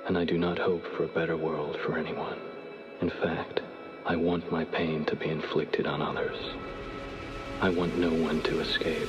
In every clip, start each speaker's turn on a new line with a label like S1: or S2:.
S1: and I do not hope for a better world for anyone. In fact, I want my pain to be inflicted on others. I want no one to escape.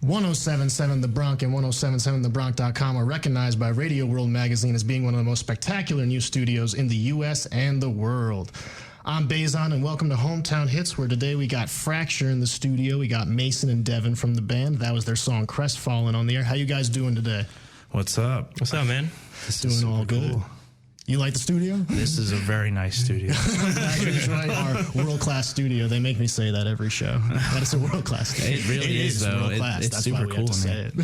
S2: .1077 The Bronc and 1077thebronc.com are recognized by Radio World Magazine as being one of the most spectacular new studios in the U.S. and the world. I'm Bezan, and welcome to Hometown Hits, where today we got Fracture in the studio. We got Mason and Devin from the band. That was their song Crestfallen on the air. How you guys doing today?
S3: What's up?
S4: What's up, man?
S2: Doing all good. Cool. You like the studio?
S3: This is a very nice studio.
S2: Our world-class studio. They make me say that every show. That is a world-class studio.
S3: It really is, though. It's
S2: That's
S3: super
S2: why we
S3: cool,
S2: have to say it.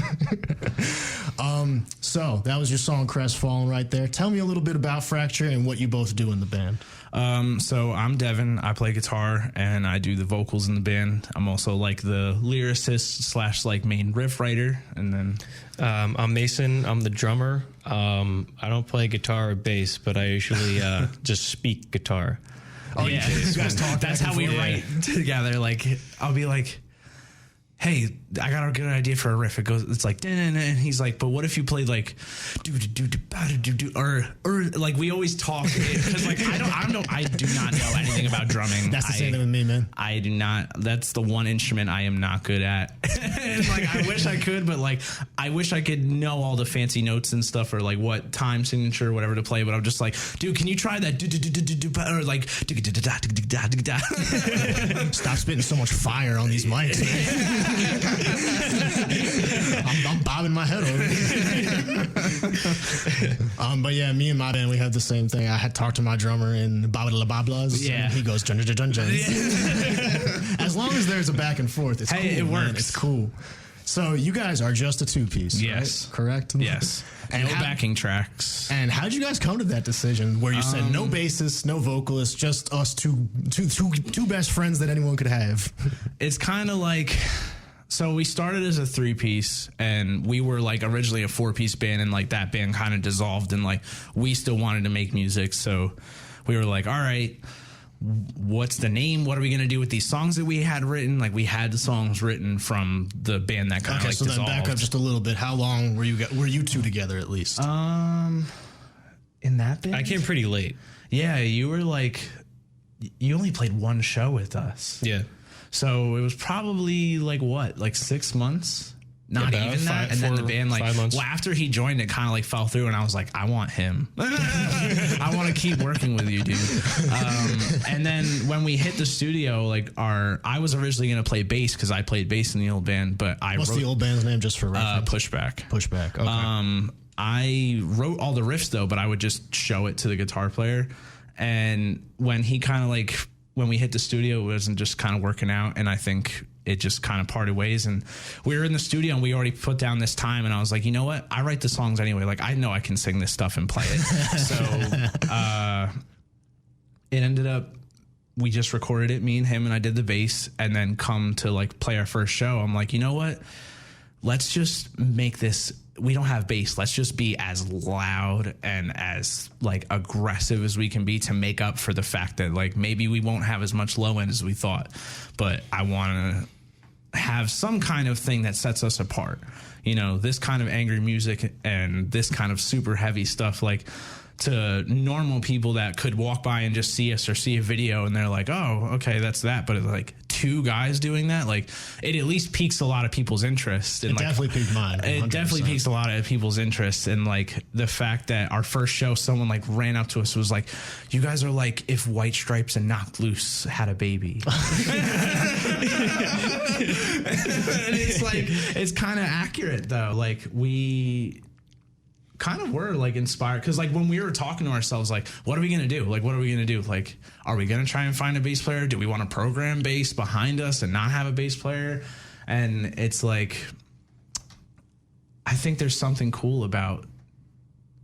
S2: So that was your song Crestfallen right there. Tell me a little bit about Fracture and what you both do in the band.
S3: So I'm Devin. I play guitar and I do the vocals in the band. I'm also like the lyricist / like main riff writer. And then
S4: I'm Mason. I'm the drummer. I don't play guitar or bass, but I usually just speak guitar.
S2: Oh yeah, you guys talk.
S3: That's how we write together. Like I'll be like, hey, I got a good idea for a riff. It's like, and he's like, but what if you played like, or like we always talk because like I do not know anything about drumming.
S2: That's the same thing with me, man.
S3: I do not. That's the one instrument I am not good at. And like I wish I could, but like I wish I could know all the fancy notes and stuff or like what time signature or whatever to play. But I'm just like, dude, can you try that? Or like,
S2: stop spitting so much fire on these mics, man. I'm bobbing my head over. But yeah, me and my band, we had the same thing. I had talked to my drummer in Babla.
S3: Yeah.
S2: He goes, Jun. As long as there's a back and forth, it's cool.
S3: It works.
S2: Man. It's cool. So you guys are just a two-piece,
S3: yes,
S2: right? Correct?
S3: Yes. And no backing tracks.
S2: And how did you guys come to that decision where you said no bassist, no vocalist, just us two best friends that anyone could have?
S3: It's kind of like, so we started as a 3-piece and we were like originally a 4-piece band, and like that band kind of dissolved, and like we still wanted to make music. So we were like, all right, what's the name? What are we going to do with these songs that we had written? Like we had the songs written from the band that kind of like dissolved.
S2: Then back up just a little bit. How long were you two together at least?
S3: In that band?
S4: I came pretty late.
S3: Yeah, you were like, you only played one show with us.
S4: Yeah.
S3: So it was probably like what, like 6 months? Not
S4: about
S3: even that. And then the band, like,
S4: 5 months.
S3: well, after he joined, it kind of like fell through, and I was like, I want him. I want to keep working with you, dude. And then when we hit the studio, like I was originally going to play bass because I played bass in the old band, but
S2: What's the old band's name, just for reference?
S3: Pushback.
S2: Okay.
S3: I wrote all the riffs though, but I would just show it to the guitar player. And when he kind of like, when we hit the studio, it wasn't just kind of working out, and I think it just kind of parted ways. And we were in the studio and we already put down this time, and I was like, you know what? I write the songs anyway. Like I know I can sing this stuff and play it. So it ended up, we just recorded it, me and him, and I did the bass, and then come to like play our first show. I'm like, you know what? Let's just make this, we don't have bass. Let's just be as loud and as like aggressive as we can be to make up for the fact that like maybe we won't have as much low end as we thought, but I want to have some kind of thing that sets us apart. You know, this kind of angry music and this kind of super heavy stuff, like to normal people that could walk by and just see us or see a video and they're like, oh, okay, that's that. But it's like two guys doing that, like it at least piques a lot of people's interest. And
S2: it definitely piqued mine. 100%.
S3: It definitely piques a lot of people's interest. And like the fact that our first show, someone like ran up to us, was like, you guys are like if White Stripes and Knocked Loose had a baby. And it's like, it's kind of accurate though. Like we kind of were like inspired, because like when we were talking to ourselves, like what are we gonna do, like what are we gonna do, like are we gonna try and find a bass player? Do we want to program bass behind us and not have a bass player? And it's like, I think there's something cool about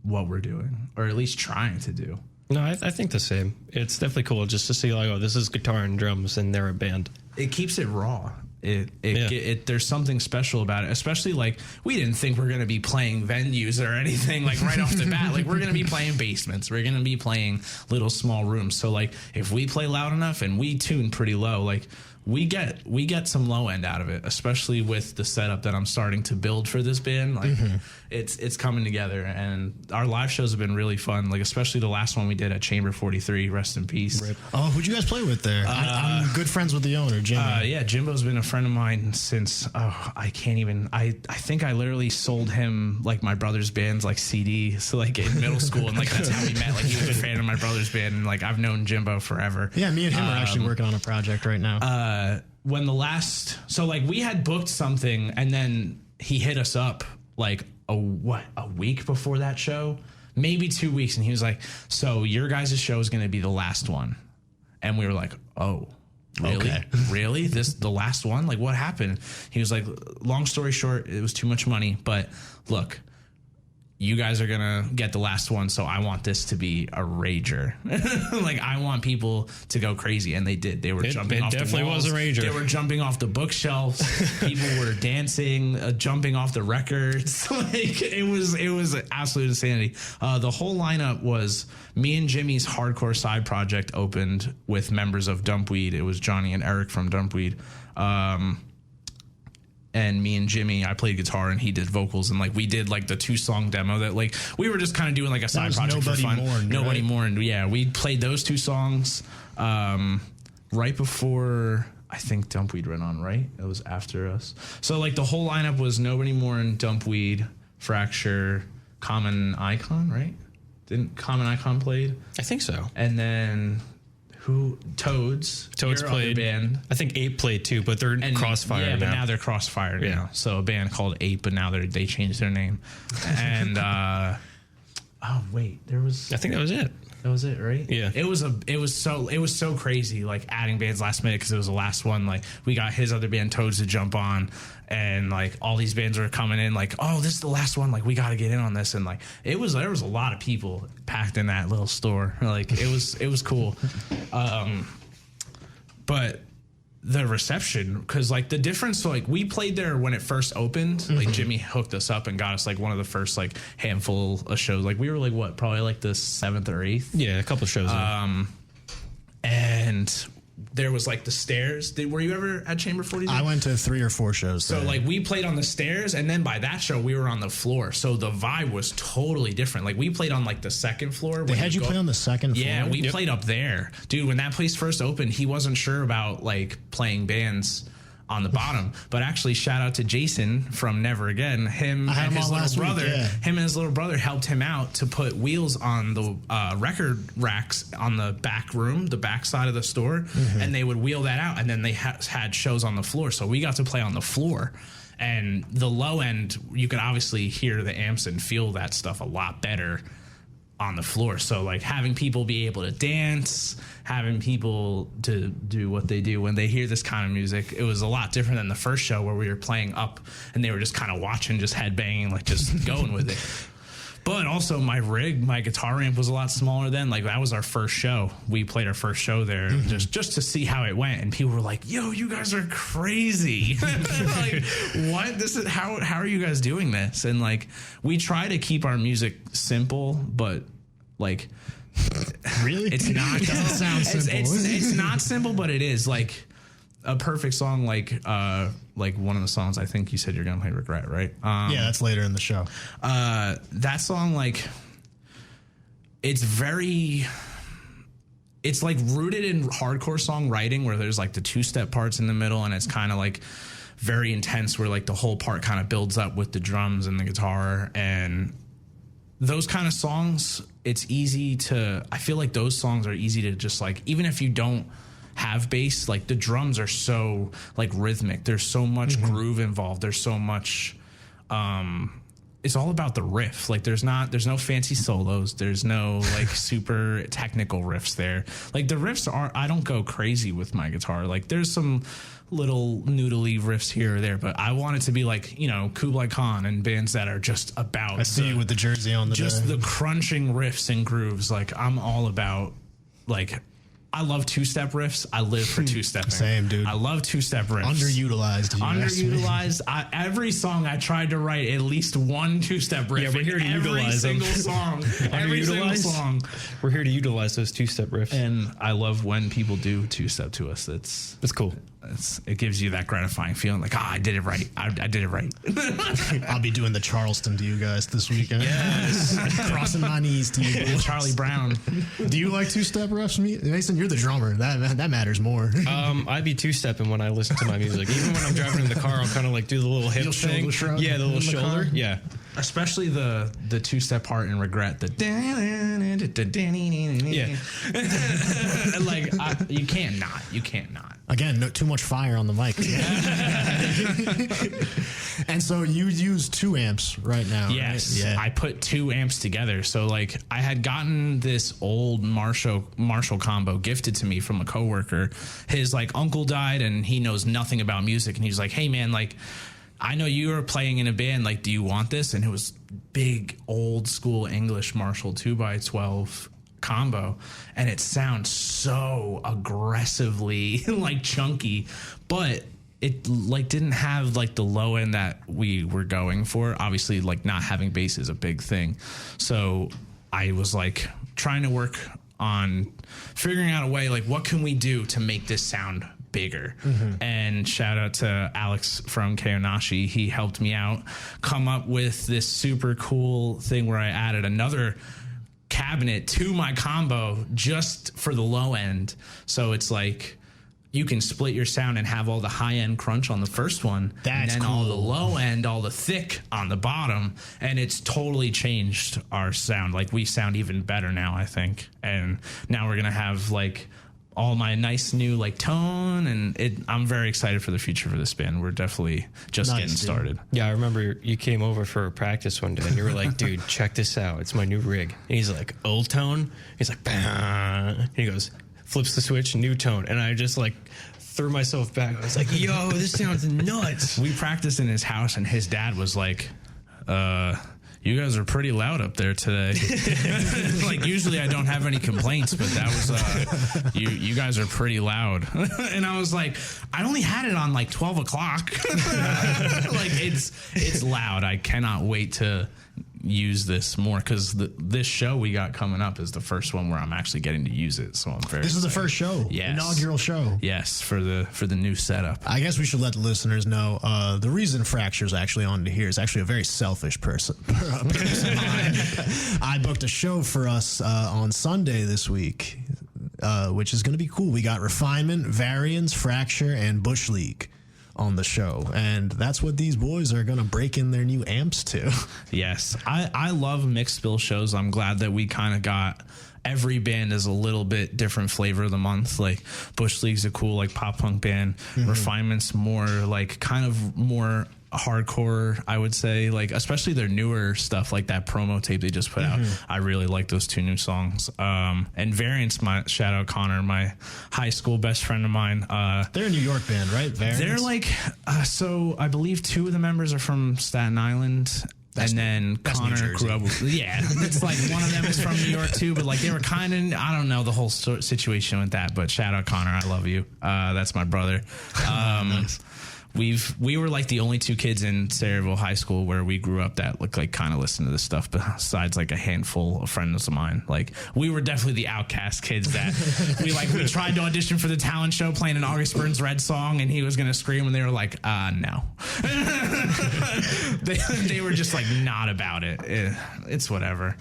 S3: what we're doing, or at least trying to do.
S4: No, I think the same. It's definitely cool just to see like, oh, this is guitar and drums and they're a band. It keeps it raw. There's something special about it, especially like we didn't think we're going to be playing venues or anything like right off the bat. Like we're going to be playing basements. We're going to be playing little small rooms. So like if we play loud enough and we tune pretty low, like we get some low end out of it, especially with the setup that I'm starting to build for this band. Like it's coming together, and our live shows have been really fun. Like especially the last one we did at Chamber 43, rest in peace. Rip.
S2: Oh, who'd you guys play with there? I'm good friends with the owner, Jimmy.
S3: Yeah, Jimbo's been a friend of mine since I think I literally sold him like my brother's band's like CD, so like in middle school, and like that's how we met. Like he was a fan of my brother's band, and like I've known Jimbo forever.
S2: Yeah, me and him are actually working on a project right now.
S3: When so like we had booked something, and then he hit us up like a week before that show, maybe 2 weeks, and he was like, so your guys' show is going to be the last one. And we were like, oh, really?
S2: Okay.
S3: Really? This the last one? Like what happened? He was like, long story short, it was too much money, but look, you guys are gonna get the last one, so I want this to be a rager. Like I want people to go crazy, and they did. They were jumping off the walls. It definitely was a rager. They were jumping off the bookshelves. People were dancing, jumping off the records. Like it was absolute insanity. The whole lineup was me and Jimmy's hardcore side project opened with members of Dumpweed. It was Johnny and Eric from Dumpweed. and me and Jimmy, I played guitar and he did vocals, and like we did like the 2-song demo that like we were just kind of doing like a side project for fun. Nobody Mourned. Yeah, we played those 2 songs right before I think Dumpweed went on, right? It was after us. So like the whole lineup was Nobody Mourned, Dumpweed, Fracture, Common Icon, right? Didn't Common Icon played?
S4: I think so.
S3: And then who? Toads.
S4: Toads played.
S3: Band.
S4: I think Ape played too, but they're Crossfire now.
S3: Yeah, but now they're Crossfire now. So a band called Ape, but now they changed their name. And oh wait, there was.
S4: I think that was it.
S3: That was it, right?
S4: Yeah.
S3: It was so crazy, like adding bands last minute because it was the last one. Like we got his other band Toads to jump on, and like all these bands were coming in. Like, oh, this is the last one. Like we got to get in on this, and like there was a lot of people packed in that little store. Like it was cool, but the reception, because like the difference, so like we played there when it first opened. Like Jimmy hooked us up and got us like one of the first like handful of shows. Like we were like what, probably like the 7th or 8th.
S4: Yeah, a couple of shows.
S3: And there was like the stairs. Were you ever at Chamber 40?
S2: I went to 3 or 4 shows.
S3: So like we played on the stairs, and then by that show we were on the floor. So the vibe was totally different. Like we played on like the 2nd floor.
S2: They had you play on the 2nd floor?
S3: Yeah, we played up there. Dude, when that place first opened, he wasn't sure about like playing bands on the bottom, but actually shout out to Jason from Never Again. Him and his little brother helped him out to put wheels on the record racks on the back room, the back side of the store, and they would wheel that out, and then they had shows on the floor. So we got to play on the floor, and the low end, you could obviously hear the amps and feel that stuff a lot better on the floor. So like having people be able to dance, having people to do what they do when they hear this kind of music, it was a lot different than the first show where we were playing up and they were just kind of watching, just headbanging, like just going with it. But also my guitar amp was a lot smaller then. Like that was our first show. We played our first show there just to see how it went. And people were like, yo, you guys are crazy. Like, what? This is how are you guys doing this? And like, we try to keep our music simple, but like,
S2: really?
S3: It's not.
S2: It doesn't sound simple.
S3: It's not simple, but it is like a perfect song. Like one of the songs, I think you said you're going to play Regret, right?
S2: Yeah, that's later in the show.
S3: That song, like, it's like rooted in hardcore songwriting where there's like the 2-step parts in the middle, and it's kind of like very intense where like the whole part kind of builds up with the drums and the guitar. And those kind of songs, I feel like those songs are easy to just like, even if you don't have bass, like the drums are so like rhythmic, there's so much groove involved, there's so much it's all about the riff. Like there's no fancy solos, there's no like super technical riffs there. Like the riffs I don't go crazy with my guitar. Like there's some little noodly riffs here or there, but I want it to be like, you know, Kublai Khan and bands that are just about,
S2: I see you with the jersey on,
S3: the crunching riffs and grooves. Like I'm all about, like, I love 2-step riffs. I live for 2-stepping.
S2: Same, dude.
S3: I love 2-step riffs.
S2: Underutilized.
S3: Every song I tried to write at least one 2-step riff.
S4: Yeah, we're here to utilize them.
S3: Every single song.
S4: We're here to utilize those 2-step riffs.
S3: And I love when people do 2-step to us.
S4: That's cool.
S3: It gives you that gratifying feeling, like, I did it right. I did it right.
S2: I'll be doing the Charleston to you guys this weekend.
S3: Yes.
S2: Crossing my knees to you.
S3: Charlie Brown.
S2: Do you like 2-step riffs, Mason? You're the drummer. That matters more.
S4: I'd be 2-stepping when I listen to my music. Even when I'm driving in the car, I'll kind of like do the little hip thing.
S2: Shrug
S4: yeah, the little shoulder. Yeah.
S3: Especially the 2-step part in Regret. Like, you can't not.
S2: Again, too much fire on the mic. And so you use 2 amps right now.
S3: Yes,
S2: right? Yeah.
S3: I put 2 amps together. So like I had gotten this old Marshall combo gifted to me from a coworker. His like uncle died and he knows nothing about music, and he's like, hey man, like, I know you are playing in a band, like, do you want this? And it was big old school English Marshall 2x12 combo, and it sounds so aggressively like chunky, but it like didn't have like the low end that we were going for. Obviously, like not having bass is a big thing, so I was like trying to work on figuring out a way, like, what can we do to make this sound bigger. And shout out to Alex from Keonashi. He helped me out come up with this super cool thing where I added another cabinet to my combo just for the low end. So it's like you can split your sound and have all the high end crunch on the first one.
S2: That's
S3: and then
S2: cool.
S3: all the low end, all the thick on the bottom. And it's totally changed our sound. Like we sound even better now, I think. And now we're going to have like all my nice new like tone, and I'm very excited for the future for this band. We're definitely just getting started.
S4: Yeah, I remember you came over for a practice one day and you were like, dude, check this out. It's my new rig. And he's like, old tone? He's like, bah. And he goes, flips the switch, new tone. And I just like threw myself back. I was like, yo, this sounds nuts.
S3: We practiced in his house and his dad was like, you guys are pretty loud up there today. Like usually I don't have any complaints, but that was you guys are pretty loud. And I was like, I only had it on like 12 o'clock. Like it's loud. I cannot wait to use this more because this show we got coming up is the first one where I'm actually getting to use it. So I'm very
S2: This is the first show.
S3: Yes.
S2: Inaugural show.
S3: Yes, for the new setup.
S2: I guess we should let the listeners know the reason Fracture's actually on here is actually a very selfish person. I booked a show for us on Sunday this week, which is going to be cool. We got Refinement, Variance, Fracture, and Bush League on the show, and that's what these boys are going to break in their new amps to.
S3: Yes, I love mixed bill shows. I'm glad that we kind of got every band is a little bit different flavor of the month. Like Bush League's a cool like pop punk band. Refinement's more like kind of more hardcore, I would say, like especially their newer stuff, like that promo tape they just put out. I really like those two new songs. And Variance, my shout out Connor, my high school best friend of mine.
S2: They're a New York band, right? Variance?
S3: They're like so I believe two of the members are from Staten Island. And then Connor grew up with, it's like one of them is from New York too, but like they were kind of, I don't know the whole situation with that, but shout out Connor, I love you. That's my brother. Nice. We were like the only two kids in Sayreville High School where we grew up that like kind of listen to this stuff, besides like a handful of friends of mine. Like we were definitely the outcast kids that we tried to audition for the talent show playing an August Burns Red song and he was going to scream and they were like, no. they were just like not about it. It's whatever.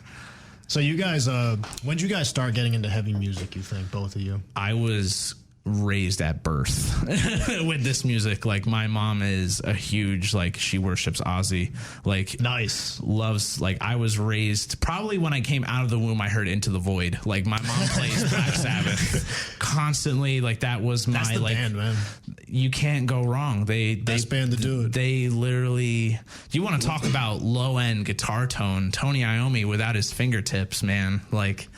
S2: So you guys, when did you guys start getting into heavy music, you think, both of you?
S3: I was raised at birth with this music. Like my mom is a huge, like she worships Ozzy, like
S2: nice,
S3: loves, like I was raised probably when I came out of the womb I heard Into the Void. Like my mom plays Black Sabbath constantly. Like that was my,
S2: that's the
S3: like
S2: band, man.
S3: You can't go wrong.
S2: Best band to do it.
S3: They literally, you want to talk about low end guitar tone, Tony Iommi without his fingertips, man. Like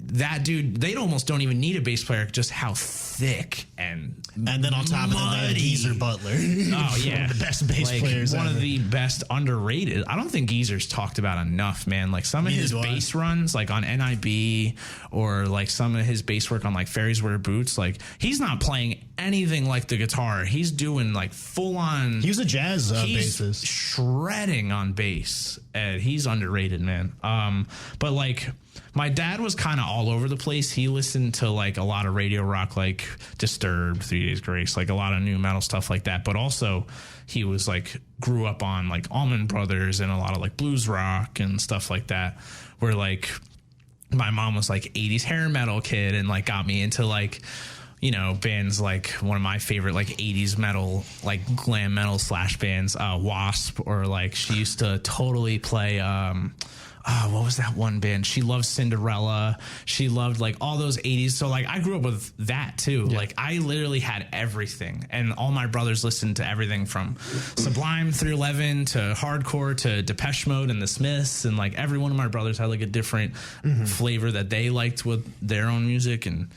S3: that dude, they almost don't even need a bass player, just how thick and
S2: then on top
S3: muddy.
S2: of that, Geezer Butler.
S3: Oh yeah,
S2: one of the best bass
S3: like,
S2: players
S3: one
S2: ever.
S3: of the best underrated. I don't think Geezer's talked about enough, man. Like some of his bass runs, like on NIB, or like some of his bass work on like Fairies Wear Boots, like he's not playing anything like the guitar. He's doing like full on.
S2: He was a jazz bassist,
S3: shredding on bass. He's underrated, man. But like my dad was kind of all over the place. He listened to like a lot of radio rock, like Disturbed, 3 Days Grace, like a lot of new metal stuff like that. But also he was like grew up on like Allman Brothers and a lot of like blues rock and stuff like that, where like my mom was like 80s hair metal kid and like got me into like, you know, bands like one of my favorite like 80s metal, like glam metal / bands, Wasp, or like she used to totally play what was that one band? She loved Cinderella. She loved like all those 80s. So like I grew up with that too. Yeah. Like I literally had everything, and all my brothers listened to everything from Sublime 311 to hardcore to Depeche Mode and the Smiths, and like every one of my brothers had like a different flavor that they liked with their own music. And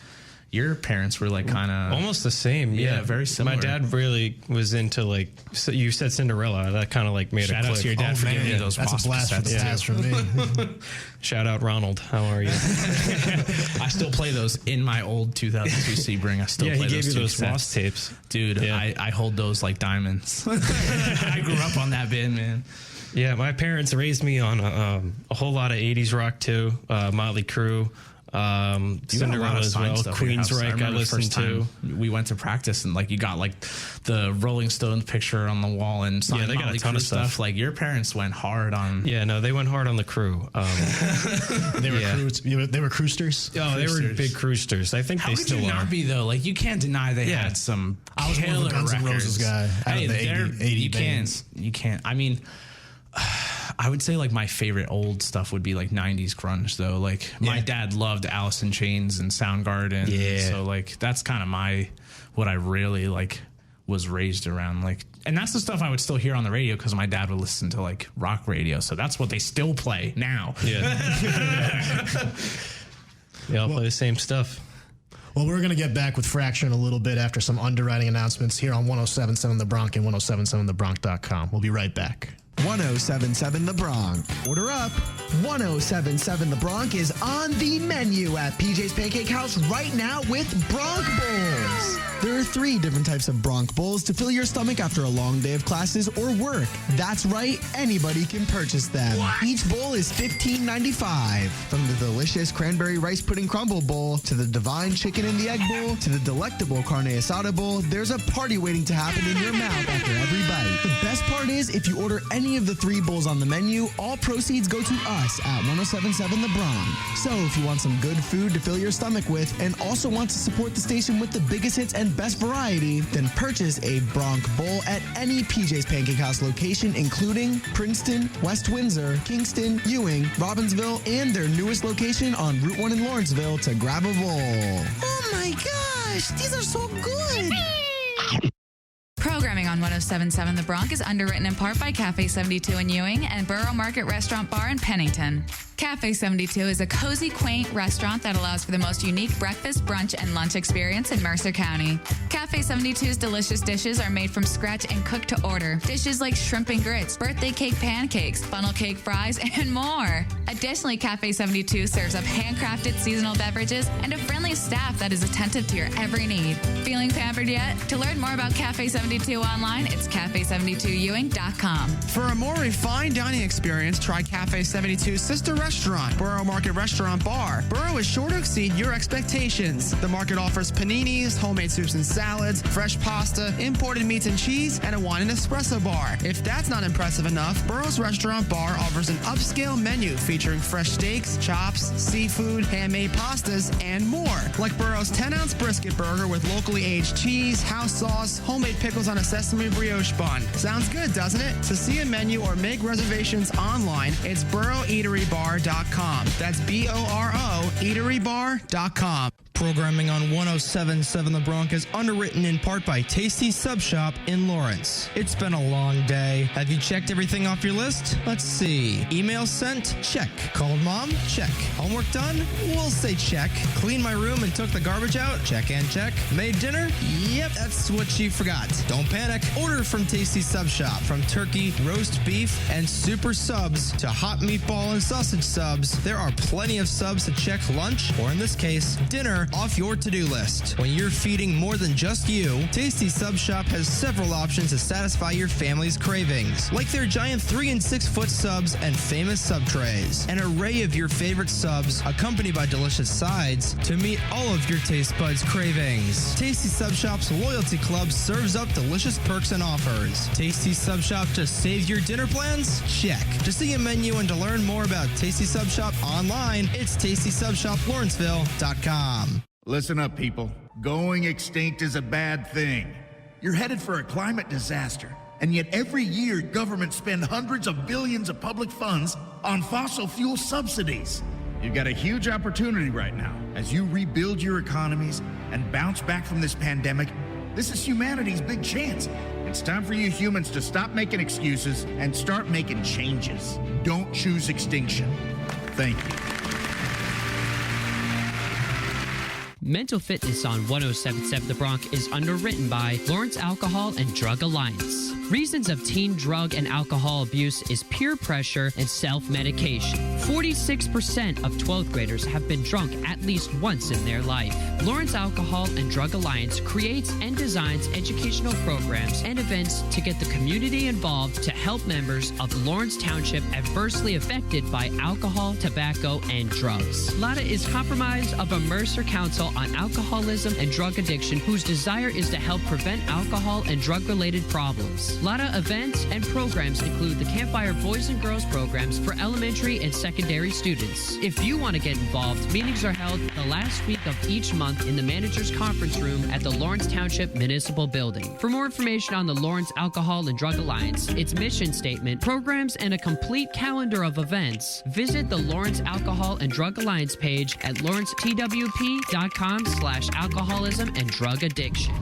S3: your parents were like kind of
S4: almost the same.
S3: Yeah, very similar.
S4: My dad really was into like, so you said Cinderella. That kind of like made
S3: Shout
S4: a click.
S3: out to your dad for giving me those.
S2: That's a blast from the past for me.
S4: Shout out Ronald. How are you?
S3: I still play those in my old 2002 Sebring. I still play
S4: he
S3: those.
S4: gave you those Wasp tapes,
S3: dude. Yeah. I hold those like diamonds. I grew up on that band, man.
S4: Yeah, my parents raised me on a whole lot of 80s rock too. Motley Crue. Cinderella as well. Queensryche I listened to.
S3: We went to practice and like you got like the Rolling Stones picture on the wall and
S4: yeah, they got a ton of stuff.
S3: Like your parents went hard on.
S4: Yeah, no, they went hard on the crew.
S2: They were croosters.
S4: Oh, they were big croosters. I think
S3: How
S4: they
S3: could
S4: still
S3: you
S4: are.
S3: not be though? Like you can't deny they had some.
S2: I was more of a Guns N' Roses guy.
S3: Hey,
S2: the 80 bands.
S3: You can't. I mean, I would say like my favorite old stuff would be like 90s grunge though. Like my dad loved Alice in Chains and Soundgarden.
S4: Yeah.
S3: So like that's kind of what I really like was raised around. Like, and that's the stuff I would still hear on the radio because my dad would listen to like rock radio. So that's what they still play now.
S4: Yeah. They all play the same stuff.
S2: Well, we're going to get back with Fracture in a little bit after some underwriting announcements here on 107.7 The Bronc and 107.7thebronc.com. We'll be right back.
S5: 107.7 The Bronc. Order up. 107.7 The Bronc is on the menu at PJ's Pancake House right now with Bronc Bowls. There are 3 different types of Bronc Bowls to fill your stomach after a long day of classes or work. That's right, anybody can purchase them. What? Each bowl is $15.95. From the delicious cranberry rice pudding crumble bowl to the divine chicken in the egg bowl to the delectable carne asada bowl, there's a party waiting to happen in your mouth after every bite. The best part is if you order any of the 3 bowls on the menu, all proceeds go to us at 107.7 The Bronc. So if you want some good food to fill your stomach with and also want to support the station with the biggest hits and best variety, then purchase a Bronc Bowl at any PJ's Pancake House location, including Princeton, West Windsor, Kingston, Ewing, Robbinsville, and their newest location on Route 1 in Lawrenceville to grab a bowl. Oh my gosh, these are so good!
S6: Programming on 107.7 The Bronc is underwritten in part by Cafe 72 in Ewing and Borough Market Restaurant Bar in Pennington. Cafe 72 is a cozy, quaint restaurant that allows for the most unique breakfast, brunch, and lunch experience in Mercer County. Cafe 72's delicious dishes are made from scratch and cooked to order. Dishes like shrimp and grits, birthday cake pancakes, funnel cake fries, and more. Additionally, Cafe 72 serves up handcrafted seasonal beverages and a friendly staff that is attentive to your every need. Feeling pampered yet? To learn more about Cafe 72 online, it's cafe72ewing.com.
S7: For a more refined dining experience, try Cafe 72's sister restaurant, Borough Market Restaurant Bar. Borough is sure to exceed your expectations. The market offers paninis, homemade soups and salads, fresh pasta, imported meats and cheese, and a wine and espresso bar. If that's not impressive enough, Borough's Restaurant Bar offers an upscale menu featuring fresh steaks, chops, seafood, handmade pastas, and more. Like Borough's 10-ounce brisket burger with locally aged cheese, house sauce, homemade pickles on a sesame brioche bun. Sounds good, doesn't it? To see a menu or make reservations online, it's BoroughEateryBar.com. That's BORO eaterybar.com.
S8: Programming on 107.7 The Bronc is underwritten in part by Tasty Sub Shop in Lawrence. It's been a long day. Have you checked everything off your list? Let's see. Email sent? Check. Called mom? Check. Homework done? We'll say check. Cleaned my room and took the garbage out? Check and check. Made dinner? Yep, that's what she forgot. Don't panic. Order from Tasty Sub Shop. From turkey, roast beef, and super subs to hot meatball and sausage subs, there are plenty of subs to check lunch, or in this case, dinner, off your to-do list. When you're feeding more than just you, Tasty Sub Shop has several options to satisfy your family's cravings, like their giant 3 and 6 foot subs and famous sub trays. An array of your favorite subs, accompanied by delicious sides, to meet all of your taste buds' cravings. Tasty Sub Shop's loyalty club serves up delicious perks and offers. Tasty Sub Shop to save your dinner plans? Check. To see a menu and to learn more about Tasty Sub Shop online, it's TastySubShopLawrenceville.com.
S9: Listen up, people. Going extinct is a bad thing. You're headed for a climate disaster, and yet every year governments spend hundreds of billions of public funds on fossil fuel subsidies. You've got a huge opportunity right now as you rebuild your economies and bounce back from this pandemic. This is humanity's big chance. It's time for you humans to stop making excuses and start making changes. Don't choose extinction. Thank you.
S10: Mental Fitness on 107.7 The Bronc is underwritten by Lawrence Alcohol and Drug Alliance. Reasons of teen drug and alcohol abuse is peer pressure and self-medication. 46% of 12th graders have been drunk at least once in their life. Lawrence Alcohol and Drug Alliance creates and designs educational programs and events to get the community involved to help members of Lawrence Township adversely affected by alcohol, tobacco, and drugs. LADA is comprised of a Mercer Council on Alcoholism and Drug Addiction whose desire is to help prevent alcohol and drug-related problems. LADA events and programs include the Campfire Boys and Girls programs for elementary and secondary students. If you want to get involved, meetings are held the last week of each month in the Manager's Conference Room at the Lawrence Township Municipal Building. For more information on the Lawrence Alcohol and Drug Alliance, its mission statement, programs, and a complete calendar of events, visit the Lawrence Alcohol and Drug Alliance page at lawrencetwp.com/alcoholism and drug addiction.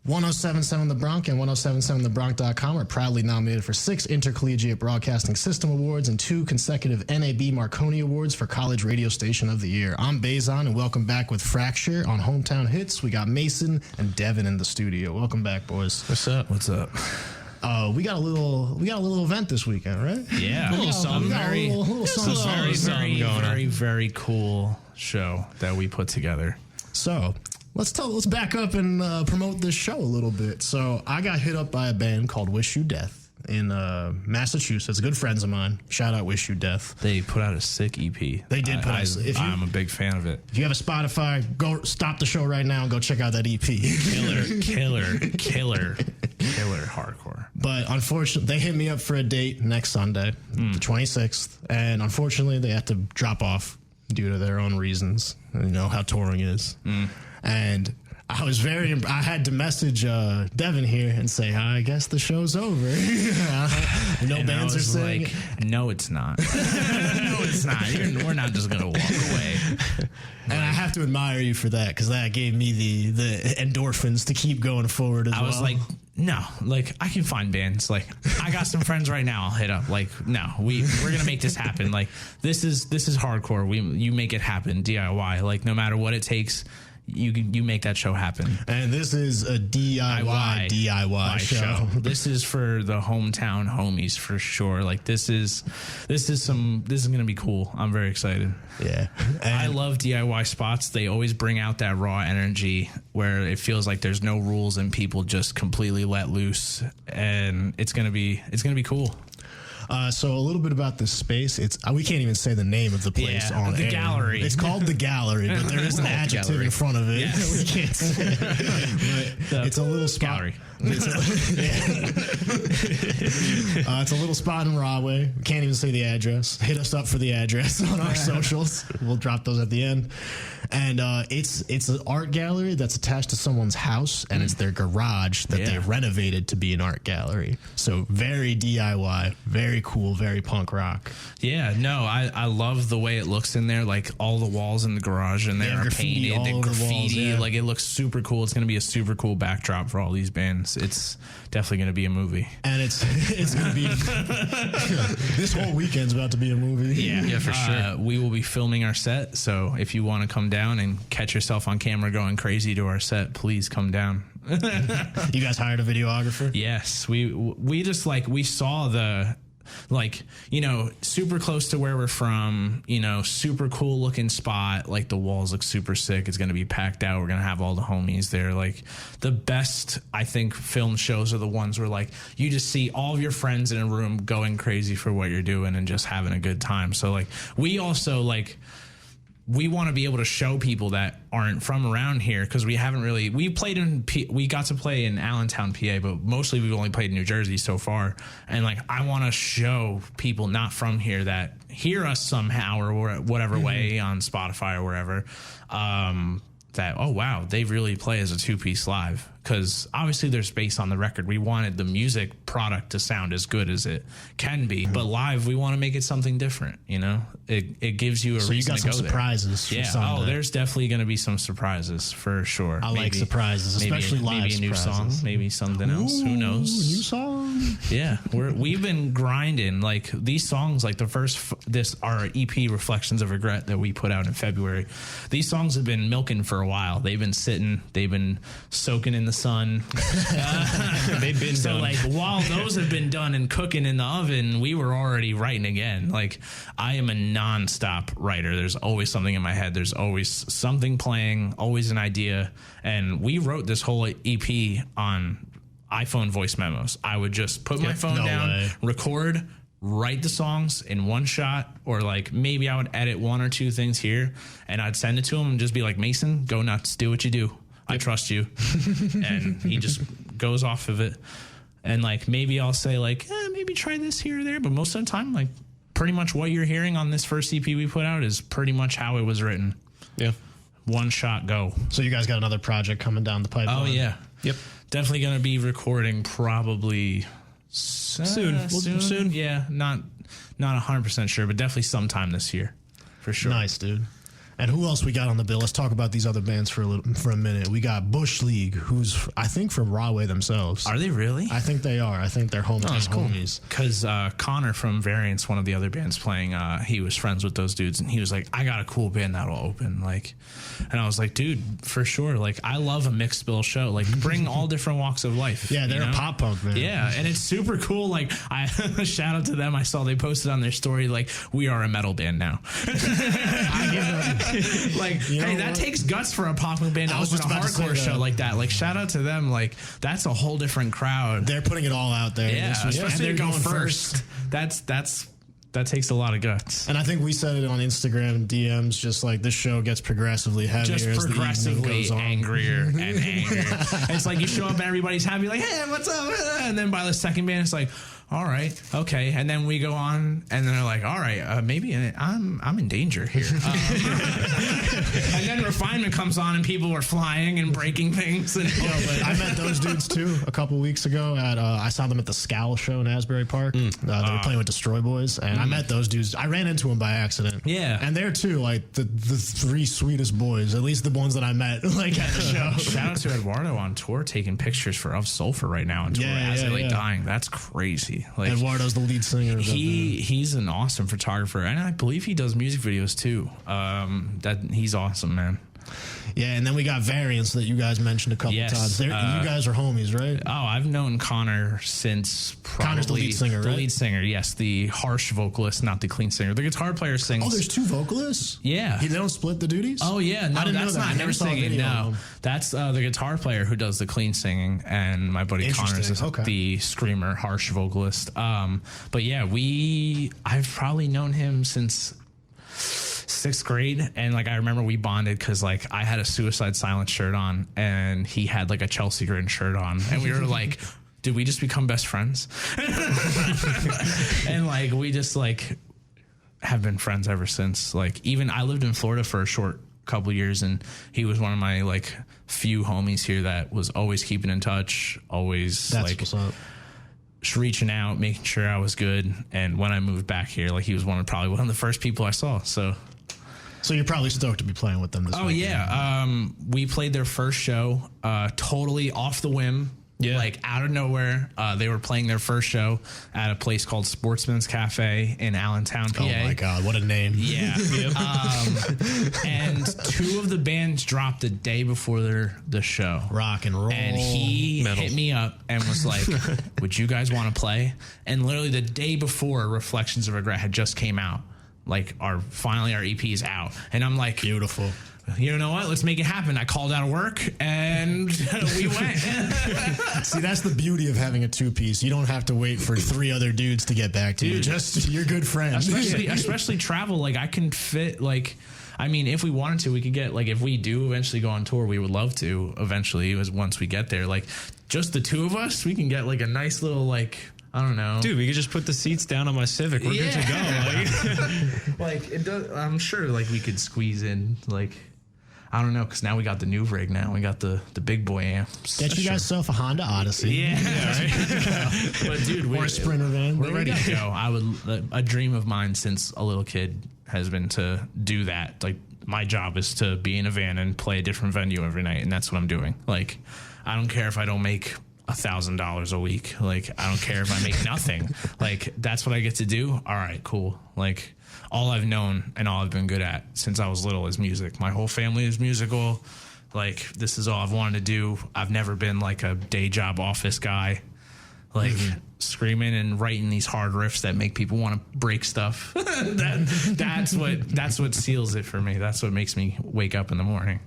S2: 1077 The Bronc and 1077thebronc.com are proudly nominated for 6 Intercollegiate Broadcasting System Awards and 2 consecutive NAB Marconi Awards for College Radio Station of the Year. I'm Bezan, and welcome back with Fracture on Hometown Hits. We got Mason and Devin in the studio. Welcome back, boys.
S3: What's up? What's up?
S2: We got a little event this weekend, right?
S3: Yeah, very cool show that we put together.
S2: So let's back up and promote this show a little bit. So I got hit up by a band called Wish You Death in Massachusetts. Good friends of mine. Shout out Wish You Death.
S3: They put out a sick EP.
S2: They did put out.
S3: I'm a big fan of it.
S2: If you have a Spotify, go stop the show right now and go check out that EP.
S3: Killer hardcore.
S2: But unfortunately, they hit me up for a date next Sunday, the 26th, and unfortunately, they had to drop off due to their own reasons. You know how touring is. And I had to message Devin here and say, I guess the show's over. Bands are saying,
S3: like, no, it's not. No, it's not. We're not just going to walk away.
S2: And I have to admire you for that, because that gave me the endorphins to keep going forward as well.
S3: I was like, no, like, I can find bands. Like, I got some friends right now I'll hit up. Like, no, we're going to make this happen. Like, this is hardcore. You make it happen, DIY. Like, no matter what it takes, you make that show happen.
S2: And this is a DIY show.
S3: This is for the hometown homies for sure. Like, this is gonna be cool. I'm very excited.
S2: Yeah.
S3: I love DIY spots. They always bring out that raw energy where it feels like there's no rules and people just completely let loose, and it's gonna be cool.
S2: So a little bit about this space. We can't even say the name of the place on
S3: the
S2: air.
S3: Gallery.
S2: It's called the Gallery, but there is an adjective
S3: gallery
S2: in front of it.
S3: Yes.
S2: We can't say it. But it's a little spot.
S3: Gallery.
S2: It's a little spot in Rahway. We can't even say the address. Hit us up for the address on our socials. We'll drop those at the end. And it's an art gallery that's attached to someone's house, and it's their garage that they renovated to be an art gallery. So very DIY, very cool, very punk rock.
S3: Yeah, no, I love the way it looks in there. Like, all the walls in the garage in there are painted and graffiti. Like, it looks super cool. It's going to be a super cool backdrop for all these bands. It's definitely going to be a movie.
S2: And it's going to be this whole weekend's about to be a movie.
S3: Yeah, for sure. We will be filming our set, so if you want to come down and catch yourself on camera going crazy to our set, please come down.
S2: You guys hired a videographer?
S3: Yes, we just, like, we saw the, like, you know, super close to where we're from, you know, super cool looking spot. Like, the walls look super sick. It's going to be packed out. We're going to have all the homies there. Like, the best, I think, film shows are the ones where, like, you just see all of your friends in a room going crazy for what you're doing and just having a good time. So, like, we also, like, we want to be able to show people that aren't from around here, because we got to play in Allentown, PA, but mostly we've only played in New Jersey so far. And, like, I want to show people not from here that hear us somehow or whatever way on Spotify or wherever, that, oh, wow, they really play as a 2-piece live. Because obviously there's bass on the record. We wanted the music product to sound as good as it can be. But live, we want to make it something different, you know? It gives you a reason to go there.
S2: So you got some surprises for Sunday.
S3: Oh, there's definitely going to be some surprises for sure.
S2: I like surprises, especially live
S3: maybe a new
S2: surprises.
S3: song, maybe something else. Who knows?
S2: New song?
S3: Yeah, we've been grinding. Like these songs, like our EP Reflections of Regret that we put out in February. These songs have been milking for a while. They've been sitting, they've been soaking in the sun.
S4: They've been
S3: so
S4: done.
S3: like while those have been done and cooking in the oven, we were already writing again. Like I am a nonstop writer. There's always something in my head. There's always something playing, always an idea. And we wrote this whole EP on iPhone voice memos. I would just put my phone down, record, write the songs in one shot, or like maybe I would edit one or two things here, and I'd send it to him and just be like, Mason, go nuts, do what you do. I trust you. And he just goes off of it. And like maybe I'll say like, maybe try this here or there, but most of the time, like pretty much what you're hearing on this first EP we put out is pretty much how it was written.
S4: Yeah.
S3: One shot, go.
S2: So you guys got another project coming down the pipeline?
S3: Oh yeah.
S4: Yep.
S3: Definitely going to be recording probably soon. Soon. Yeah. Not 100% sure, but definitely sometime this year for sure.
S2: Nice, dude. And who else we got on the bill? Let's talk about these other bands for a minute. We got Bush League, who's I think from Rahway themselves.
S3: Are they really?
S2: I think they are. I think they're hometown homies.
S3: Because Connor from Variance, one of the other bands playing, he was friends with those dudes, and he was like, "I got a cool band that'll open." Like, and I was like, "Dude, for sure." Like, I love a mixed bill show. Like, bring all different walks of life.
S2: Yeah, they're a pop punk band.
S3: Yeah, and it's super cool. Like, I shout out to them. I saw they posted on their story like, "We are a metal band now." I give them. Like, hey, that takes guts for a pop punk band to open a hardcore show like that. Like, shout out to them. Like, that's a whole different crowd.
S2: They're putting it all out there.
S3: Yeah, especially they're going first. That takes a lot of guts.
S2: And I think we said it on Instagram DMs, just like this show gets progressively heavier
S3: just
S2: as
S3: progressively
S2: the evening goes on.
S3: Angrier and angrier. It's like you show up and everybody's happy, like, hey, what's up? And then by the second band, it's like, all right, okay. And then we go on, and then they're like, all right, maybe I'm in danger here. And then Refinement comes on, and people are flying and breaking things. And
S2: but I met those dudes too a couple weeks ago. I saw them at the Scowl show in Asbury Park. They were playing with Destroy Boys, and I met those dudes. I ran into them by accident.
S3: Yeah,
S2: and they're too like the three sweetest boys, at least the ones that I met like at the show.
S3: Shout out to Eduardo on tour taking pictures for Of Sulfur right now on tour as they're dying. That's crazy. Like,
S2: Eduardo's the lead singer.
S3: He's an awesome photographer, and I believe he does music videos too. That he's awesome, man.
S2: Yeah, and then we got Variance that you guys mentioned a couple times. You guys are homies, right?
S3: Oh, I've known Connor since probably...
S2: Connor's the lead singer, right?
S3: The lead singer, yes. The harsh vocalist, not the clean singer. The guitar player sings...
S2: Oh, there's two vocalists?
S3: Yeah.
S2: They don't split the duties?
S3: Oh, yeah. No,
S2: I didn't
S3: that's
S2: know that.
S3: not
S2: I never
S3: him
S2: saw a
S3: singing,
S2: video of
S3: no.
S2: him.
S3: That's the guitar player who does the clean singing, and my buddy Connor's the screamer, harsh vocalist. But yeah, I've probably known him since... 6th grade, and like I remember we bonded because like I had a Suicide Silence shirt on and he had like a Chelsea Grin shirt on, and we were like, did we just become best friends? And like we just like have been friends ever since. Like even I lived in Florida for a short couple years, and he was one of my like few homies here that was always keeping in touch, always
S2: what's up.
S3: Reaching out, making sure I was good. And when I moved back here, like he was probably one of the first people I saw. So
S2: you're probably stoked to be playing with them this weekend.
S3: Yeah. We played their first show totally off the whim. Yeah. Like out of nowhere. They were playing their first show at a place called Sportsman's Cafe in Allentown, PA.
S2: Oh my God, what a name.
S3: Yeah. And two of the bands dropped the day before the show.
S2: Rock and roll.
S3: And he hit me up and was like, would you guys want to play? And literally the day before Reflections of Regret had just came out. Like finally our EP is out. And I'm like,
S2: beautiful.
S3: You know what? Let's make it happen. I called out of work and we went.
S2: See, that's the beauty of having a two-piece. You don't have to wait for 3 other dudes to get back to you. Just your good friends.
S3: Especially travel. Like I can fit like, I mean, if we wanted to, we could get like, if we do eventually go on tour, we would love to eventually once we get there, like just the two of us, we can get like a nice little like, I don't know.
S4: Dude, we could just put the seats down on my Civic. We're good to go.
S3: Like it does. I'm sure like we could squeeze in like, I don't know, because now we got the new rig. Now we got the big boy amps.
S2: Get you guys yourself a Honda Odyssey.
S3: Yeah, right. But dude,
S2: or a Sprinter van.
S3: We're ready to go. A dream of mine since a little kid has been to do that. Like my job is to be in a van and play a different venue every night, and that's what I'm doing. Like I don't care if I don't make $1,000 a week. Like, I don't care if I make nothing. Like, that's what I get to do. All right, cool. Like, all I've known and all I've been good at since I was little is music. My whole family is musical. Like, this is all I've wanted to do. I've never been like a day job office guy, like screaming and writing these hard riffs that make people want to break stuff. That's what seals it for me. That's what makes me wake up in the morning.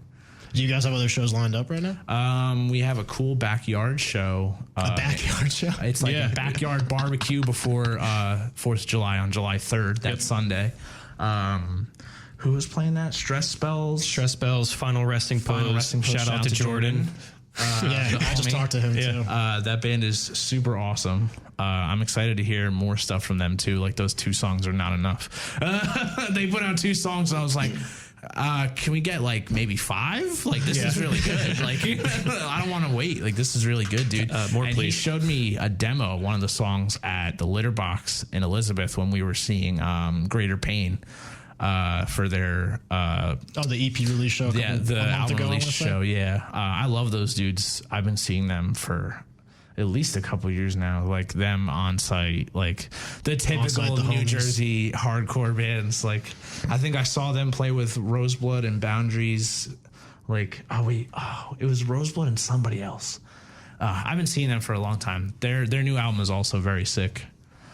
S2: Do you guys have other shows lined up right now?
S3: We have a cool backyard show.
S2: A backyard show?
S3: It's like a backyard barbecue before 4th of July on July 3rd, that Sunday. Who was playing that? Stress Spells,
S4: Final Resting Pose. Shout out to Jordan.
S2: I just talked to him too.
S3: That band is super awesome. I'm excited to hear more stuff from them too. Like, those 2 songs are not enough. They put out 2 songs and I was like, can we get like maybe 5? Like, this is really good. Like, I don't want to wait. Like, this is really good, dude.
S4: More,
S3: and
S4: please.
S3: He showed me a demo of one of the songs at the Litter Box in Elizabeth when we were seeing Greater Pain for their
S2: the EP release show.
S3: Yeah, the album release show. Yeah, I love those dudes. I've been seeing them for at least a couple years now. Like, them on site, like the typical New Jersey hardcore bands. Like, I think I saw them play with Roseblood and Boundaries. Like, it was Roseblood and somebody else. I've been seeing them for a long time. Their new album is also very sick.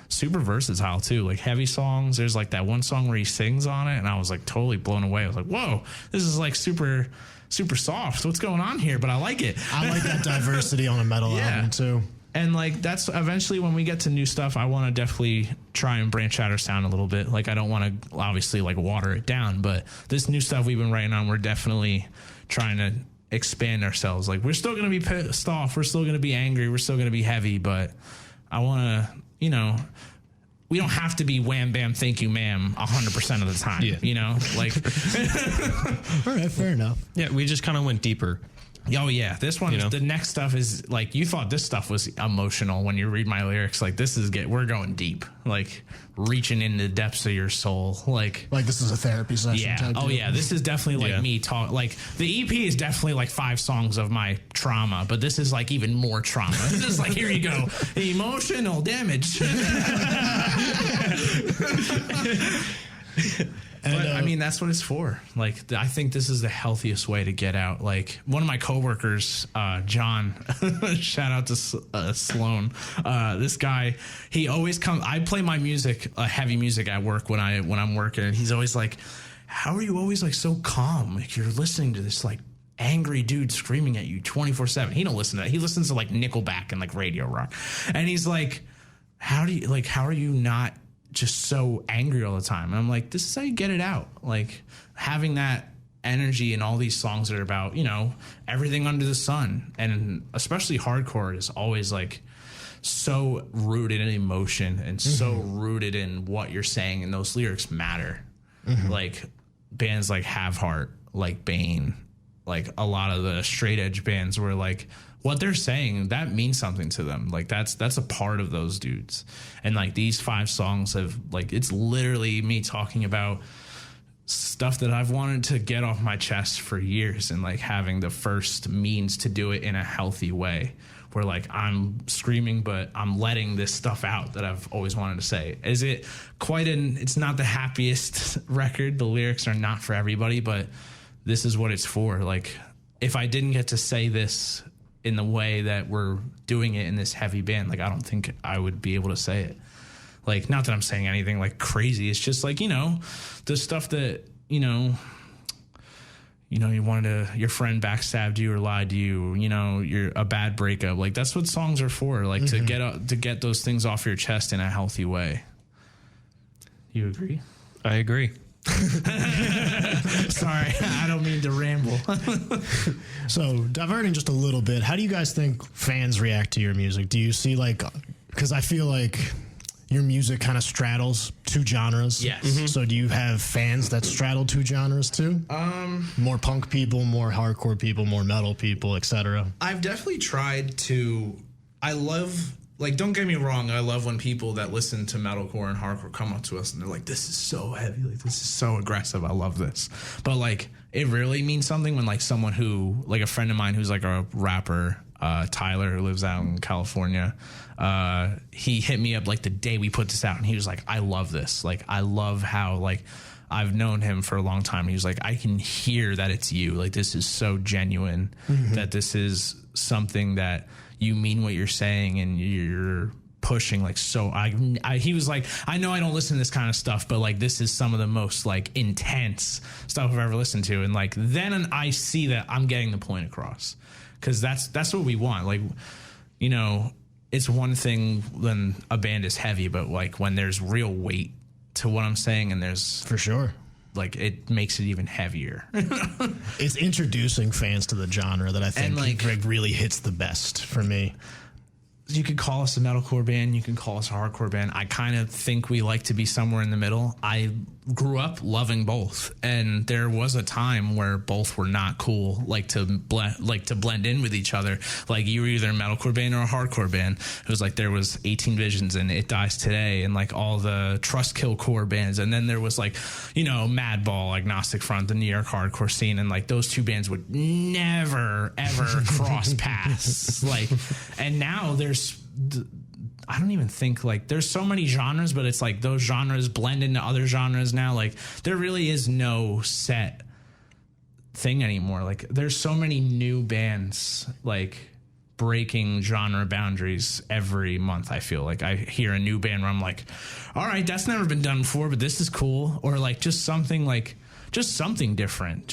S3: Super versatile too, like heavy songs. There's like that one song where he sings on it and I was like totally blown away. I was like, whoa, this is like super soft. What's going on here? But I like it.
S2: I like that diversity on a metal album too.
S3: And like, that's eventually when we get to new stuff, I want to definitely try and branch out our sound a little bit. Like, I don't want to obviously like water it down, but this new stuff we've been writing on, we're definitely trying to expand ourselves. Like, we're still going to be pissed off. We're still going to be angry. We're still going to be heavy, but I want to, we don't have to be wham, bam, thank you, ma'am 100% of the time, like.
S2: All right, fair enough.
S4: Yeah, we just kind of went deeper.
S3: Oh yeah, this one, the next stuff is like, you thought this stuff was emotional when you read my lyrics. Like, we're going deep, like reaching into the depths of your soul. Like
S2: this is a therapy session.
S3: Yeah.
S2: Type
S3: Oh
S2: deal.
S3: yeah, this is definitely like me talk. Like, the EP is definitely like 5 songs of my trauma, but this is like even more trauma. This is like, here you go, emotional damage. But I mean, that's what it's for. Like, I think this is the healthiest way to get out. Like, one of my coworkers, John, shout out to Sloan. This guy, he always comes. I play my music, heavy music at work when I'm working, and he's always like, "How are you always like so calm? Like, you're listening to this like angry dude screaming at you 24/7." He don't listen to that. He listens to like Nickelback and like radio rock, and he's like, how are you not just so angry all the time? And I'm like, this is how you get it out. Like, having that energy in all these songs that are about, everything under the sun, and especially hardcore is always like so rooted in emotion and so rooted in what you're saying, and those lyrics matter. Like, bands like Have Heart, like Bane, like a lot of the straight edge bands where like what they're saying, that means something to them. Like, that's a part of those dudes. And like, these 5 songs have like, it's literally me talking about stuff that I've wanted to get off my chest for years, and like having the first means to do it in a healthy way where like I'm screaming, but I'm letting this stuff out that I've always wanted to say. Is it it's not the happiest record. The lyrics are not for everybody, but this is what it's for. Like, if I didn't get to say this in the way that we're doing it in this heavy band, like, I don't think I would be able to say it. Like, not that I'm saying anything like crazy. It's just like, the stuff that, you wanted your friend backstabbed you or lied to you, you're a bad breakup. Like, that's what songs are for. Like, to get those things off your chest in a healthy way. You agree?
S4: I agree.
S3: Sorry, I don't mean to ramble.
S2: So, diverting just a little bit, how do you guys think fans react to your music? Do you see because I feel like your music kind of straddles 2 genres.
S3: Yes.
S2: So do you have fans that straddle 2 genres too? More punk people, more hardcore people, more metal people, etc.
S3: I've definitely tried to. I love. Like, don't get me wrong, I love when people that listen to metalcore and hardcore come up to us and they're like, this is so heavy, like, this is so aggressive, I love this. But, like, it really means something when, like, someone who, like, a friend of mine who's, like, a rapper, Tyler, who lives out in California. He hit me up like the day we put this out, and he was like, I love this. Like, I love how, like, I've known him for a long time. He was like, I can hear that it's you. Like, this is so genuine, that this is something that you mean what you're saying, and you're pushing like so. He was like, I know I don't listen to this kind of stuff, but like, this is some of the most like intense stuff I've ever listened to. And like, then I see that I'm getting the point across, because that's what we want. Like, you know, it's one thing when a band is heavy, but like when there's real weight to what I'm saying, and there's
S2: For sure.
S3: like, it makes it even heavier.
S2: It's introducing fans to the genre that I think
S3: like,
S2: Greg really hits the best for me.
S3: You could call us a metalcore band, you can call us a hardcore band. I kind of think we like to be somewhere in the middle. I grew up loving both, and there was a time where both were not cool, like to blend in with each other. Like, you were either a metalcore band or a hardcore band. It was like there was 18 Visions and It Dies Today and like all the Trustkill core bands, and then there was like, you know, Madball, Agnostic Front, the New York hardcore scene, and like those two bands would never ever cross paths. Like, and now I don't even think, like, there's so many genres, but it's like those genres blend into other genres now. Like, there really is no set thing anymore. Like, there's so many new bands like breaking genre boundaries every month. I feel like I hear a new band where I'm like, all right, that's never been done before, but this is cool. Or like just something different.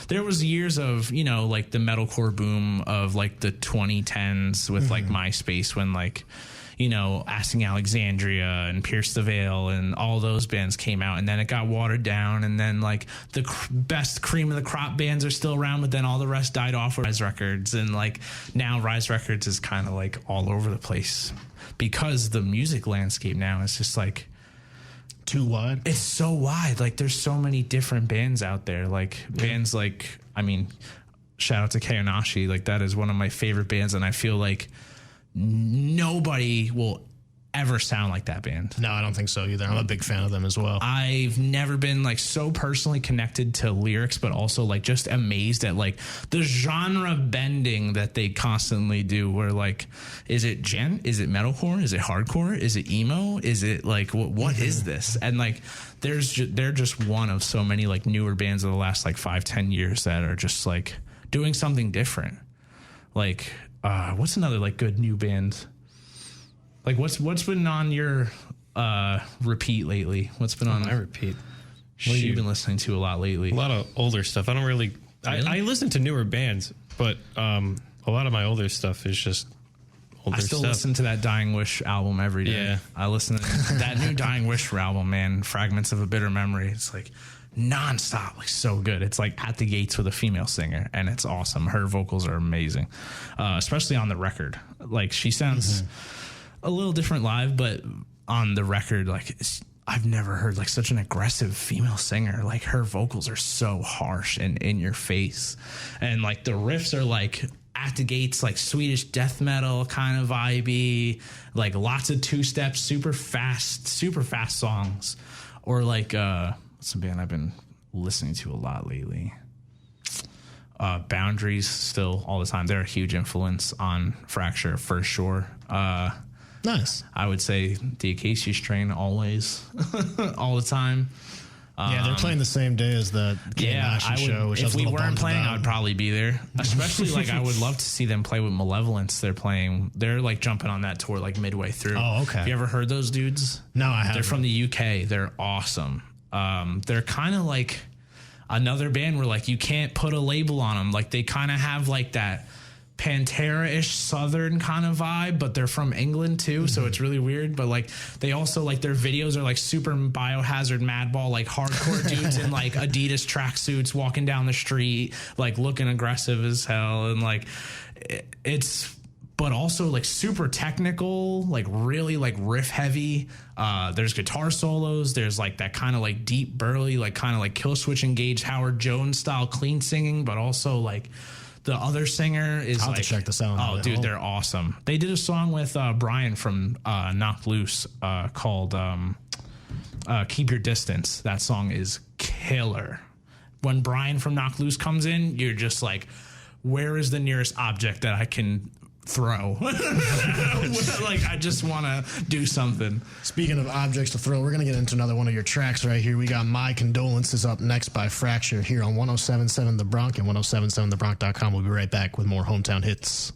S3: There was years of, you know, like the metalcore boom of like the 2010s with like MySpace, when like, you know, Asking Alexandria and Pierce the Veil and all those bands came out, and then it got watered down, and then like the best cream of the crop bands are still around, but then all the rest died off with Rise Records, and like now Rise Records is kind of like all over the place because the music landscape now is just like
S2: too wide.
S3: It's so wide. Like, there's so many different bands out there. Like, bands like, I mean, shout out to Kayonashi. Like, that is one of my favorite bands, and I feel like nobody will ever sound like that band.
S2: No, I don't think so either. I'm a big fan of them as well.
S3: I've never been like so personally connected to lyrics, but also like just amazed at like the genre bending that they constantly do, where like, is it is it metalcore? Is it hardcore? Is it emo? Is it like, what is this? And like, they're just one of so many like newer bands of the last like 5-10 years that are just like doing something different. Like, what's another like good new band? Like, what's been on your repeat lately? What's been on
S4: my repeat?
S3: What have you been listening to a lot lately?
S4: A lot of older stuff. I don't really? I listen to newer bands, but a lot of my older stuff is just older stuff.
S3: I still listen to that Dying Wish album every day.
S4: Yeah.
S3: I listen to that new Dying Wish album, man. Fragments of a Bitter Memory. It's like nonstop, like so good. It's like At the Gates with a female singer, and it's awesome. Her vocals are amazing, especially on the record. Like, she sounds a little different live, but on the record, like, I've never heard like such an aggressive female singer. Like, her vocals are so harsh and in your face, and like the riffs are like At the Gates, like Swedish death metal kind of vibey, like lots of two-steps, super fast songs. Or like what's a band I've been listening to a lot lately? Boundaries, still all the time. They're a huge influence on Fracture for sure.
S2: Nice.
S3: I would say the Acacia Strain always, all the time.
S2: Yeah, they're playing the same day as the show. Which
S3: if we weren't playing, I would probably be there. Especially like, I would love to see them play with Malevolence. They're like jumping on that tour like midway through.
S2: Oh, okay.
S3: Have you ever heard those dudes?
S2: No, I haven't.
S3: They're from the UK. They're awesome. They're kind of like another band where like you can't put a label on them. Like, they kind of have like that Pantera-ish southern kind of vibe, but they're from England too, so it's really weird. But like, they also like, their videos are like super Biohazard Madball, like hardcore dudes in like Adidas tracksuits walking down the street, like looking aggressive as hell, and like it's, but also like super technical, like really like riff heavy. There's guitar solos. There's like that kind of like deep burly, like kind of like Killswitch Engage Howard Jones style clean singing, but also like the other singer is
S2: I'll have to check this out.
S3: Oh, dude, they're awesome. They did a song with Brian from Knocked Loose called Keep Your Distance. That song is killer. When Brian from Knocked Loose comes in, you're just like, where is the nearest object that I can throw? Like, I just want to do something.
S2: Speaking of objects to throw, we're going to get into another one of your tracks right here. We got My Condolences up next by Fracture here on 107.7 The Bronc and 107.7thebronc.com. We'll be right back with more hometown hits.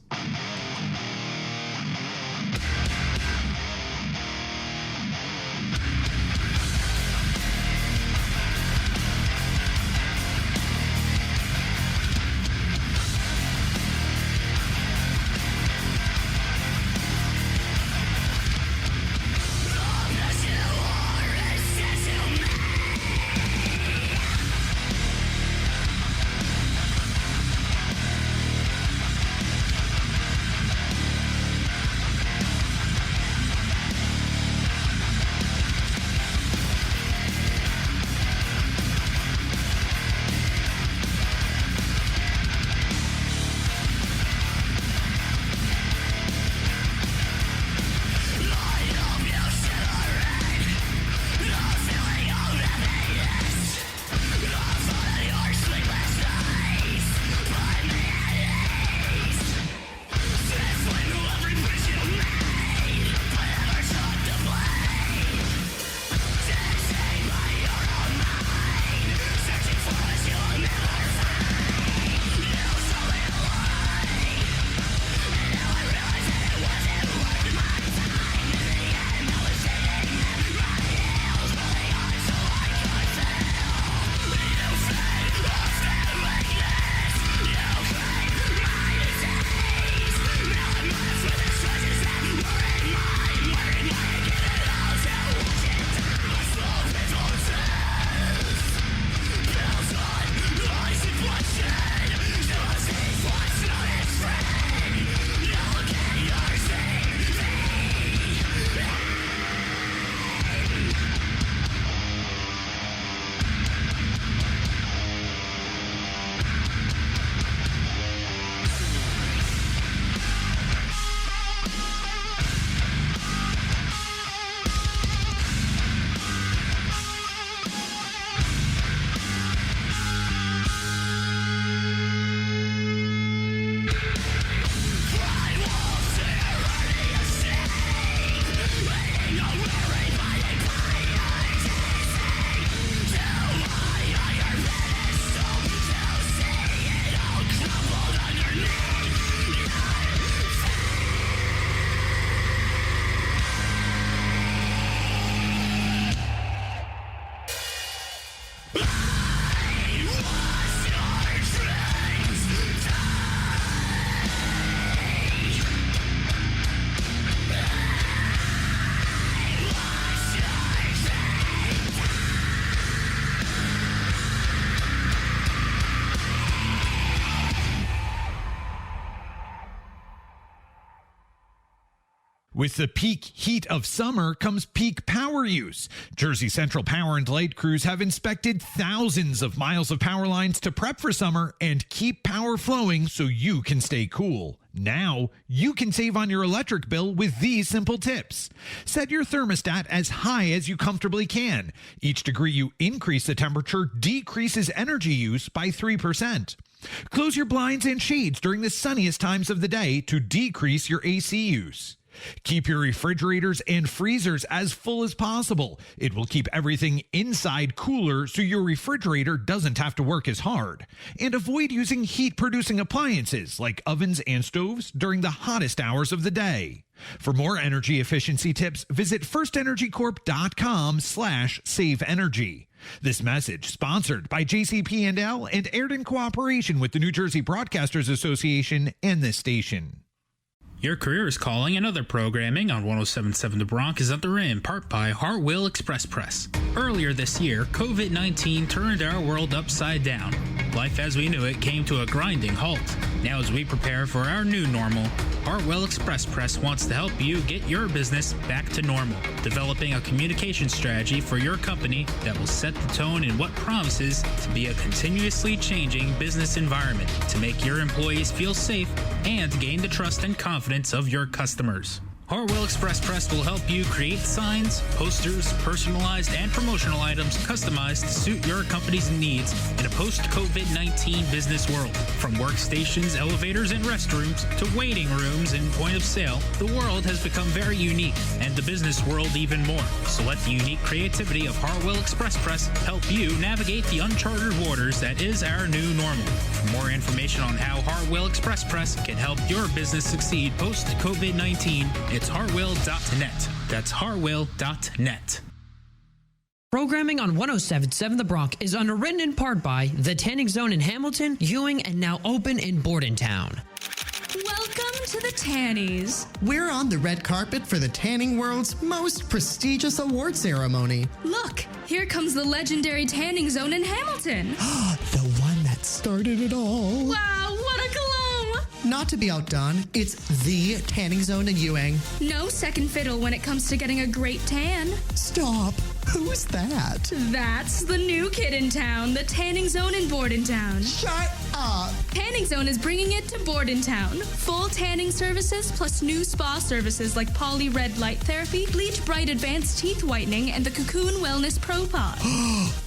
S11: With the peak heat of summer comes peak power use. Jersey Central Power and Light crews have inspected thousands of miles of power lines to prep for summer and keep power flowing so you can stay cool. Now, you can save on your electric bill with these simple tips. Set your thermostat as high as you comfortably can. Each degree you increase the temperature decreases energy use by 3%. Close your blinds and shades during the sunniest times of the day to decrease your AC use. Keep your refrigerators and freezers as full as possible. It will keep everything inside cooler so your refrigerator doesn't have to work as hard. And avoid using heat-producing appliances like ovens and stoves during the hottest hours of the day. For more energy efficiency tips, visit firstenergycorp.com/saveenergy. This message sponsored by JCP&L and aired in cooperation with the New Jersey Broadcasters Association and this station.
S12: Your career is calling, and other programming on 107.7 The Bronc is underwritten in part by Hartwell Express Press. Earlier this year, COVID-19 turned our world upside down. Life as we knew it came to a grinding halt. Now as we prepare for our new normal, Hartwell Express Press wants to help you get your business back to normal, developing a communication strategy for your company that will set the tone in what promises to be a continuously changing business environment to make your employees feel safe and gain the trust and confidence of your customers. Hartwell Express Press will help you create signs, posters, personalized and promotional items customized to suit your company's needs in a post-COVID-19 business world. From workstations, elevators, and restrooms to waiting rooms and point of sale, the world has become very unique, and the business world even more. So let the unique creativity of Hartwell Express Press help you navigate the uncharted waters that is our new normal. For more information on how Hartwell Express Press can help your business succeed post-COVID-19, it's hartwell.net. That's hartwell.net.
S10: Programming on 107.7 The Bronc is underwritten in part by The Tanning Zone in Hamilton, Ewing, and now open in Bordentown.
S13: Welcome to the Tannies.
S5: We're on the red carpet for the tanning world's most prestigious award ceremony.
S13: Look, here comes the legendary Tanning Zone in Hamilton.
S5: The one that started it all.
S13: Wow, what a cologne!
S5: Not to be outdone, it's the Tanning Zone in Ewing.
S13: No second fiddle when it comes to getting a great tan.
S5: Stop. Who's that?
S13: That's the new kid in town, the Tanning Zone in Bordentown.
S5: Shut up.
S13: Tanning Zone is bringing it to Bordentown. Full tanning services plus new spa services like Poly Red Light Therapy, Bleach Bright Advanced Teeth Whitening, and the Cocoon Wellness Pro Pod.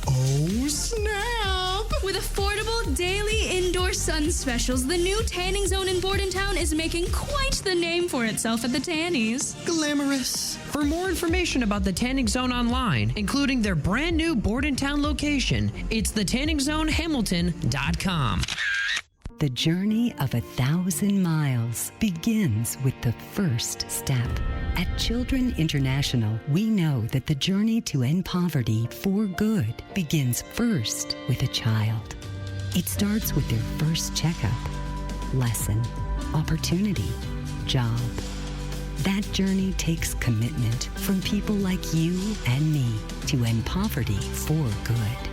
S5: Oh, snap.
S13: With affordable daily indoor sun specials, the new Tanning Zone in Bordentown is making quite the name for itself at the Tannies.
S5: Glamorous.
S10: For more information about the Tanning Zone online, including their brand new Bordentown location, it's thetanningzonehamilton.com.
S14: The journey of 1,000 miles begins with the first step. At Children International, we know that the journey to end poverty for good begins first with a child. It starts with their first checkup, lesson, opportunity, job. That journey takes commitment from people like you and me to end poverty for good.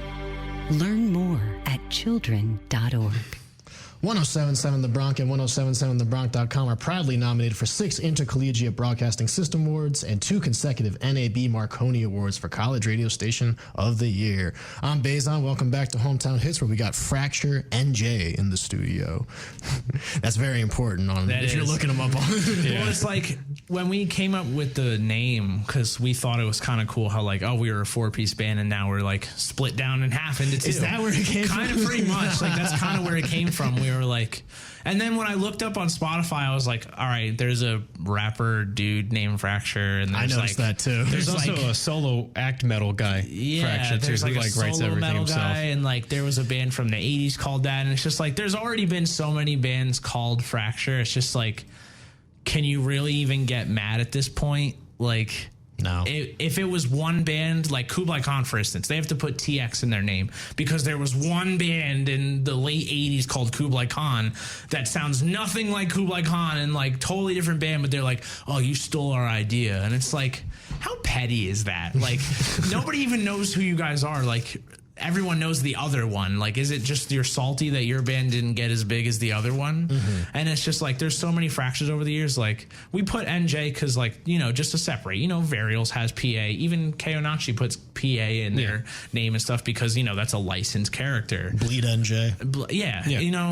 S14: Learn more at children.org.
S2: 107.7 The Bronc and 107.7thebronc.com are proudly nominated for 6 Intercollegiate Broadcasting System Awards and 2 consecutive NAB Marconi Awards for College Radio Station of the Year. I'm Bezan. Welcome back to Hometown Hits, where we got Fracture NJ in the studio. That's very important if you're looking them up on.
S3: Yeah. Well, it's like when we came up with the name, because we thought it was kind of cool how we were a 4-piece band and now we're split down in half into 2.
S2: Is that where it came from?
S3: Kind of pretty much. That's kind of where it came from. We were and then when I looked up on Spotify, I was like, all right, there's a rapper dude named Fracture. And
S2: I noticed that too.
S4: There's also a solo act metal guy, Fracture, too.
S3: There's
S4: He
S3: a
S4: writes
S3: solo
S4: everything
S3: metal
S4: himself.
S3: guy, and there was a band from the 80s called that. And it's just there's already been so many bands called Fracture. It's just can you really even get mad at this point?
S2: No.
S3: If it was one band, like Kublai Khan, for instance, they have to put TX in their name because there was one band in the late 80s called Kublai Khan that sounds nothing like Kublai Khan and totally different band, but they're like, oh, you stole our idea. And it's how petty is that? Nobody even knows who you guys are. Everyone knows the other one. Is it just you're salty that your band didn't get as big as the other one? Mm-hmm. And it's just there's so many Fractures over the years. We put NJ because just to separate, Varials has PA, even Keonachi puts PA in their name and stuff because, that's a licensed character.
S2: Bleed NJ.
S3: Yeah.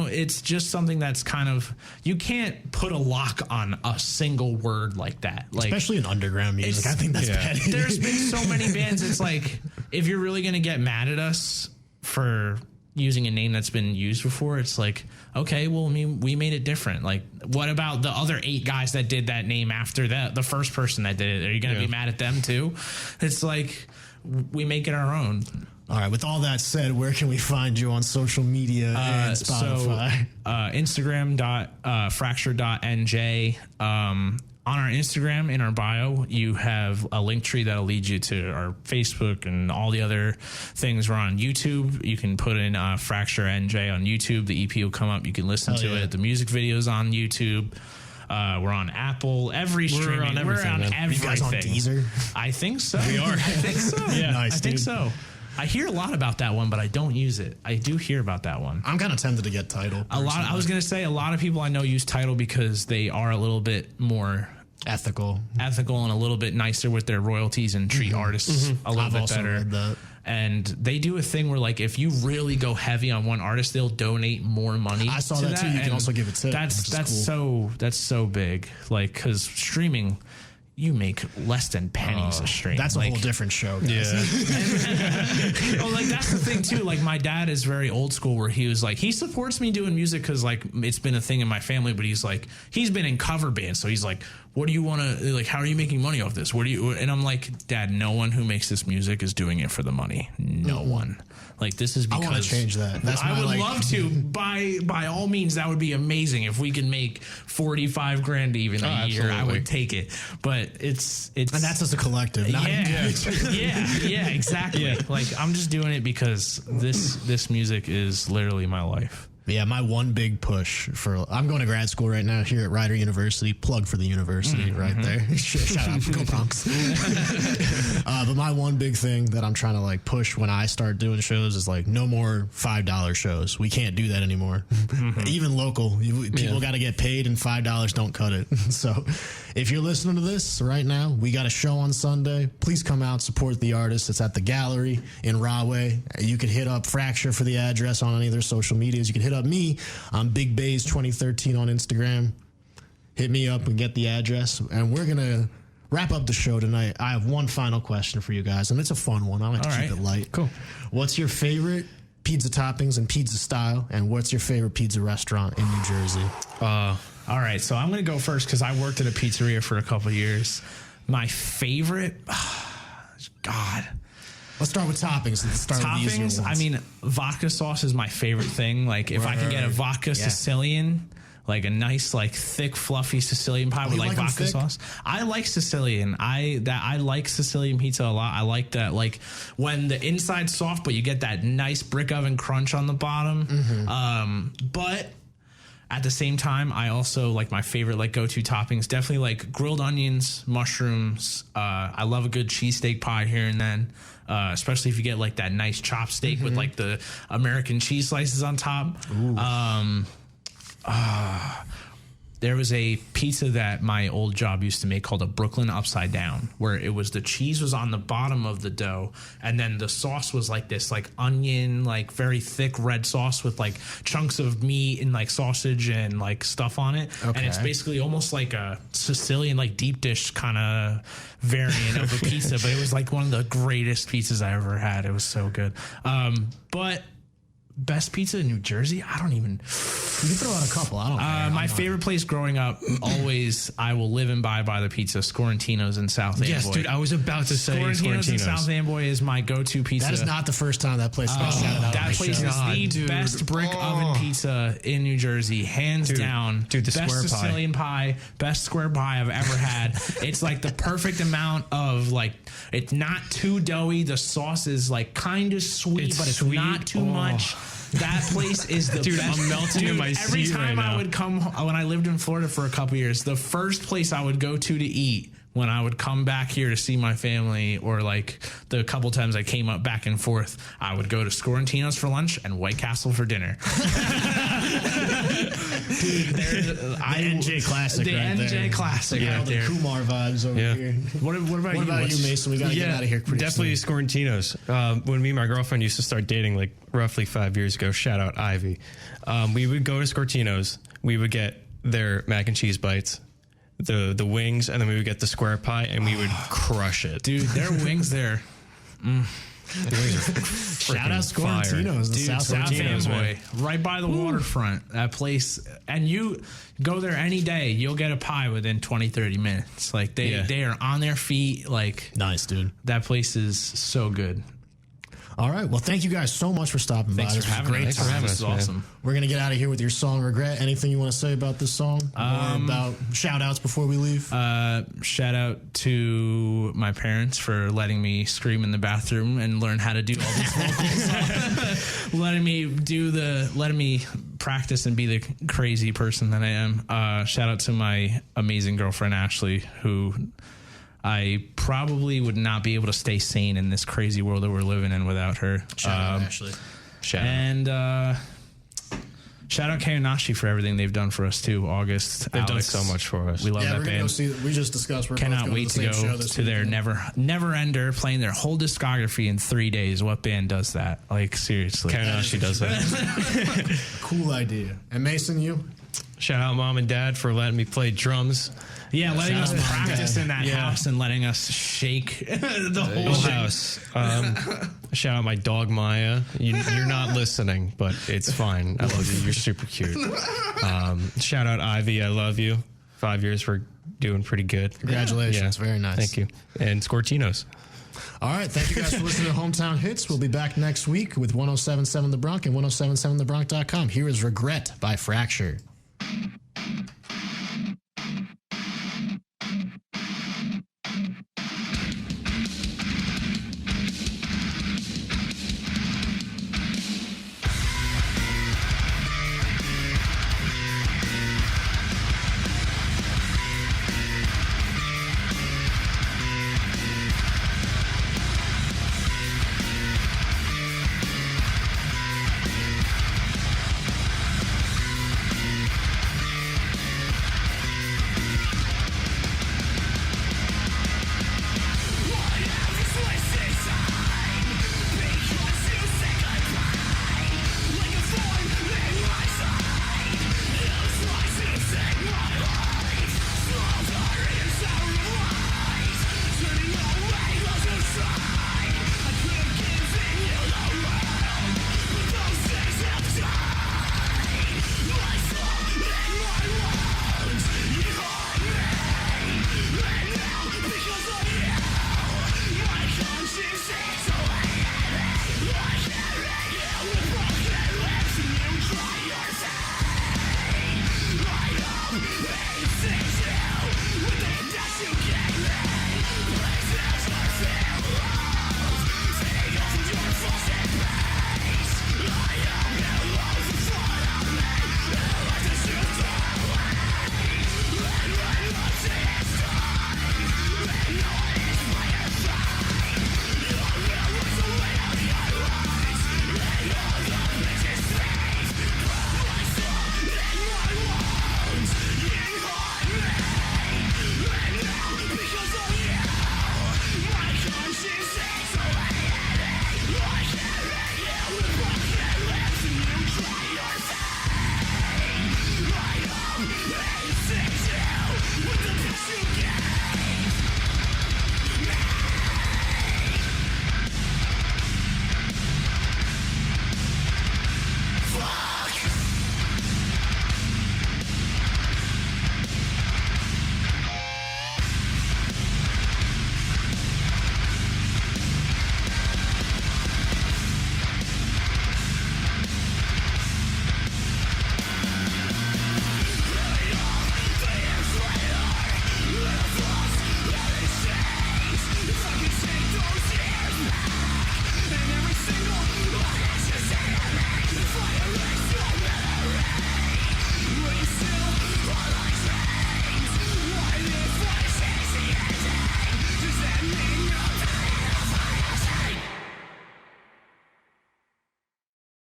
S3: It's just something that's kind of, you can't put a lock on a single word like that.
S2: Especially in underground music. I think that's petty.
S3: There's been so many bands. It's if you're really going to get mad at us for using a name that's been used before, it's okay, well, we made it different. What about the other 8 guys that did that name after the first person that did it? Are you going to be mad at them too? It's we make it our own.
S2: All right. With all that said, where can we find you on social media and Spotify?
S3: Instagram.fracture.nj. On our Instagram, in our bio, you have a link tree that'll lead you to our Facebook and all the other things. We're on YouTube. You can put in Fracture NJ on YouTube. The EP will come up. You can listen to it. The music video's on YouTube. We're on Apple. Every streaming.
S4: We're on everything.
S3: Everything.
S2: You guys on Deezer?
S3: I think so.
S4: We are.
S3: I think so.
S4: Yeah.
S2: Nice,
S3: I think so. I hear a lot about that one, but I don't use it. I do hear about that one.
S2: I'm kind of tempted to get Tidal.
S3: I was going to say a lot of people I know use Tidal because they are a little bit more
S2: ethical
S3: and a little bit nicer with their royalties and treat artists a little bit better. And they do a thing where, like, if you really go heavy on one artist, they'll donate more money.
S2: I saw that too. You can also give it tip.
S3: That's so big. Like, because streaming, you make less than pennies a stream.
S2: That's a whole different show, guys.
S3: Yeah. Oh, like, that's the thing too. Like, my dad is very old school, where he was like, he supports me doing music because, like, it's been a thing in my family. But he's like, he's been in cover bands, so he's like, what do you want to, like, how are you making money off this? What do you? And I'm like, Dad, no one who makes this music is doing it for the money. No one. Like, this is because
S2: I want to change that.
S3: I would love to. By all means, that would be amazing if we can make $45,000 even a year. I would take it. But it's
S2: and that's as a collective. Not
S3: yeah, exactly. Yeah. Like, I'm just doing it because this music is literally my life.
S2: Yeah, my one big push I'm going to grad school right now here at Rider University. Plug for the university right there. Shout out, go Bronx. But my one big thing that I'm trying to, like, push when I start doing shows is, like, no more $5 shows. We can't do that anymore. Even local, people got to get paid, and $5 don't cut it. So if you're listening to this right now, we got a show on Sunday. Please come out, support the artist. It's at the Gallery in Rahway. You could hit up Fracture for the address on any of their social medias. You can hit up me. I'm Big Bays 2013 on Instagram. Hit me up and get the address. And we're going to wrap up the show tonight. I have one final question for you guys, and it's a fun one. I like to keep it light.
S3: Cool.
S2: What's your favorite pizza toppings and pizza style, and what's your favorite pizza restaurant in New Jersey?
S3: All right, so I'm going to go first because I worked at a pizzeria for a couple of years. My favorite, God.
S2: Let's start with toppings. Let's start with the easier ones.
S3: I mean, vodka sauce is my favorite thing. Like, if I can get a vodka Sicilian, like a nice, like, thick, fluffy Sicilian pie with, like, vodka sauce. I like Sicilian. I like Sicilian pizza a lot. I like that, like, when the inside's soft, but you get that nice brick oven crunch on the bottom. But at the same time, I also like my favorite, like, go-to toppings. Definitely, like, grilled onions, mushrooms. I love a good cheesesteak pie here and then. Especially if you get, like, that nice chopped steak with, like, the American cheese slices on top. There was a pizza that my old job used to make called a Brooklyn Upside Down, where it was the cheese was on the bottom of the dough, and then the sauce was like this, like, onion, like, very thick red sauce with, like, chunks of meat and, like, sausage and, like, stuff on it. Okay. And it's basically almost like a Sicilian, like, deep dish kind of variant of a pizza, but it was, like, one of the greatest pizzas I ever had. It was so good. But best pizza in New Jersey? I don't even.
S2: You can throw out a couple. I don't care.
S3: My favorite place growing up, always, I will live and buy by the pizza, Scorantino's in South Amboy.
S4: Yes, dude, I was about to say
S3: Scorantino's in South Amboy is my go-to pizza.
S2: That is not the first time that place got shouted out.
S3: That place is the best brick oven pizza in New Jersey, hands down.
S4: Dude, the
S3: best
S4: square
S3: Sicilian pie, best square pie I've ever had. It's like the perfect amount of, like, it's not too doughy. The sauce is, like, kind of sweet, but it's sweet. Not too much. That place is the best.
S4: I'm melting in my seat
S3: every time
S4: right now.
S3: I would come, when I lived in Florida for a couple years, the first place I would go to eat when I would come back here to see my family, or, like, the couple times I came up back and forth, I would go to Scorantino's for lunch and White Castle for dinner. Dude,
S2: the NJ Classic right there.
S3: The NJ Classic
S2: right there. The Kumar vibes over here. What about you, Mason? We got to get out of here pretty
S4: definitely
S2: soon.
S4: Scorantino's. When me and my girlfriend used to start dating, like, roughly 5 years ago, shout out Ivy, we would go to Scorantino's. We would get their mac and cheese bites, the wings, and then we would get the square pie, and we would crush it.
S3: Dude, their wings there.
S2: Shout out Scorantino's,
S3: dude, South Amboy, right by the waterfront. That place, and you go there any day, you'll get a pie within 20-30 minutes. Like, they are on their feet. Like,
S2: nice, dude.
S3: That place is so good.
S2: All right. Well, thank you guys so much for stopping by.
S3: Thanks for having us. This is awesome.
S2: We're going to get out of here with your song Regret. Anything you want to say about this song? Or about shout outs before we leave?
S3: Shout out to my parents for letting me scream in the bathroom and learn how to do all these vocals. letting me practice and be the crazy person that I am. Shout out to my amazing girlfriend, Ashley, who I probably would not be able to stay sane in this crazy world that we're living in without her.
S2: Shout out, Ashley.
S3: Shout Shout out Kayanashi for everything they've done for us too. August,
S4: They've
S3: Alex,
S4: done so much for us.
S3: We love that
S2: we're gonna
S3: band.
S2: go see. We just discussed. We're
S3: Cannot
S2: both going
S3: wait to
S2: the
S3: go
S2: same show this
S3: to their
S2: weekend.
S3: never ender, playing their whole discography in 3 days. What band does that? Like, seriously.
S4: Kayanashi does that.
S2: Cool idea. And Mason, you?
S4: Shout out Mom and Dad for letting me play drums.
S3: Yeah, letting us
S2: Shout out
S3: practice
S2: Dad.
S3: in that house and letting us shake the whole
S4: Whole
S3: thing.
S4: house. Shout out my dog Maya. You're not listening, but it's fine. I love you. You're super cute. Shout out Ivy. I love you. 5 years, we're doing pretty good.
S2: Congratulations. Very nice.
S4: Thank you. And Scortinos.
S2: All right. Thank you guys for listening to Hometown Hits. We'll be back next week with 107.7 The Bronc and 107.7thebronc.com. Here is Regret by Fracture.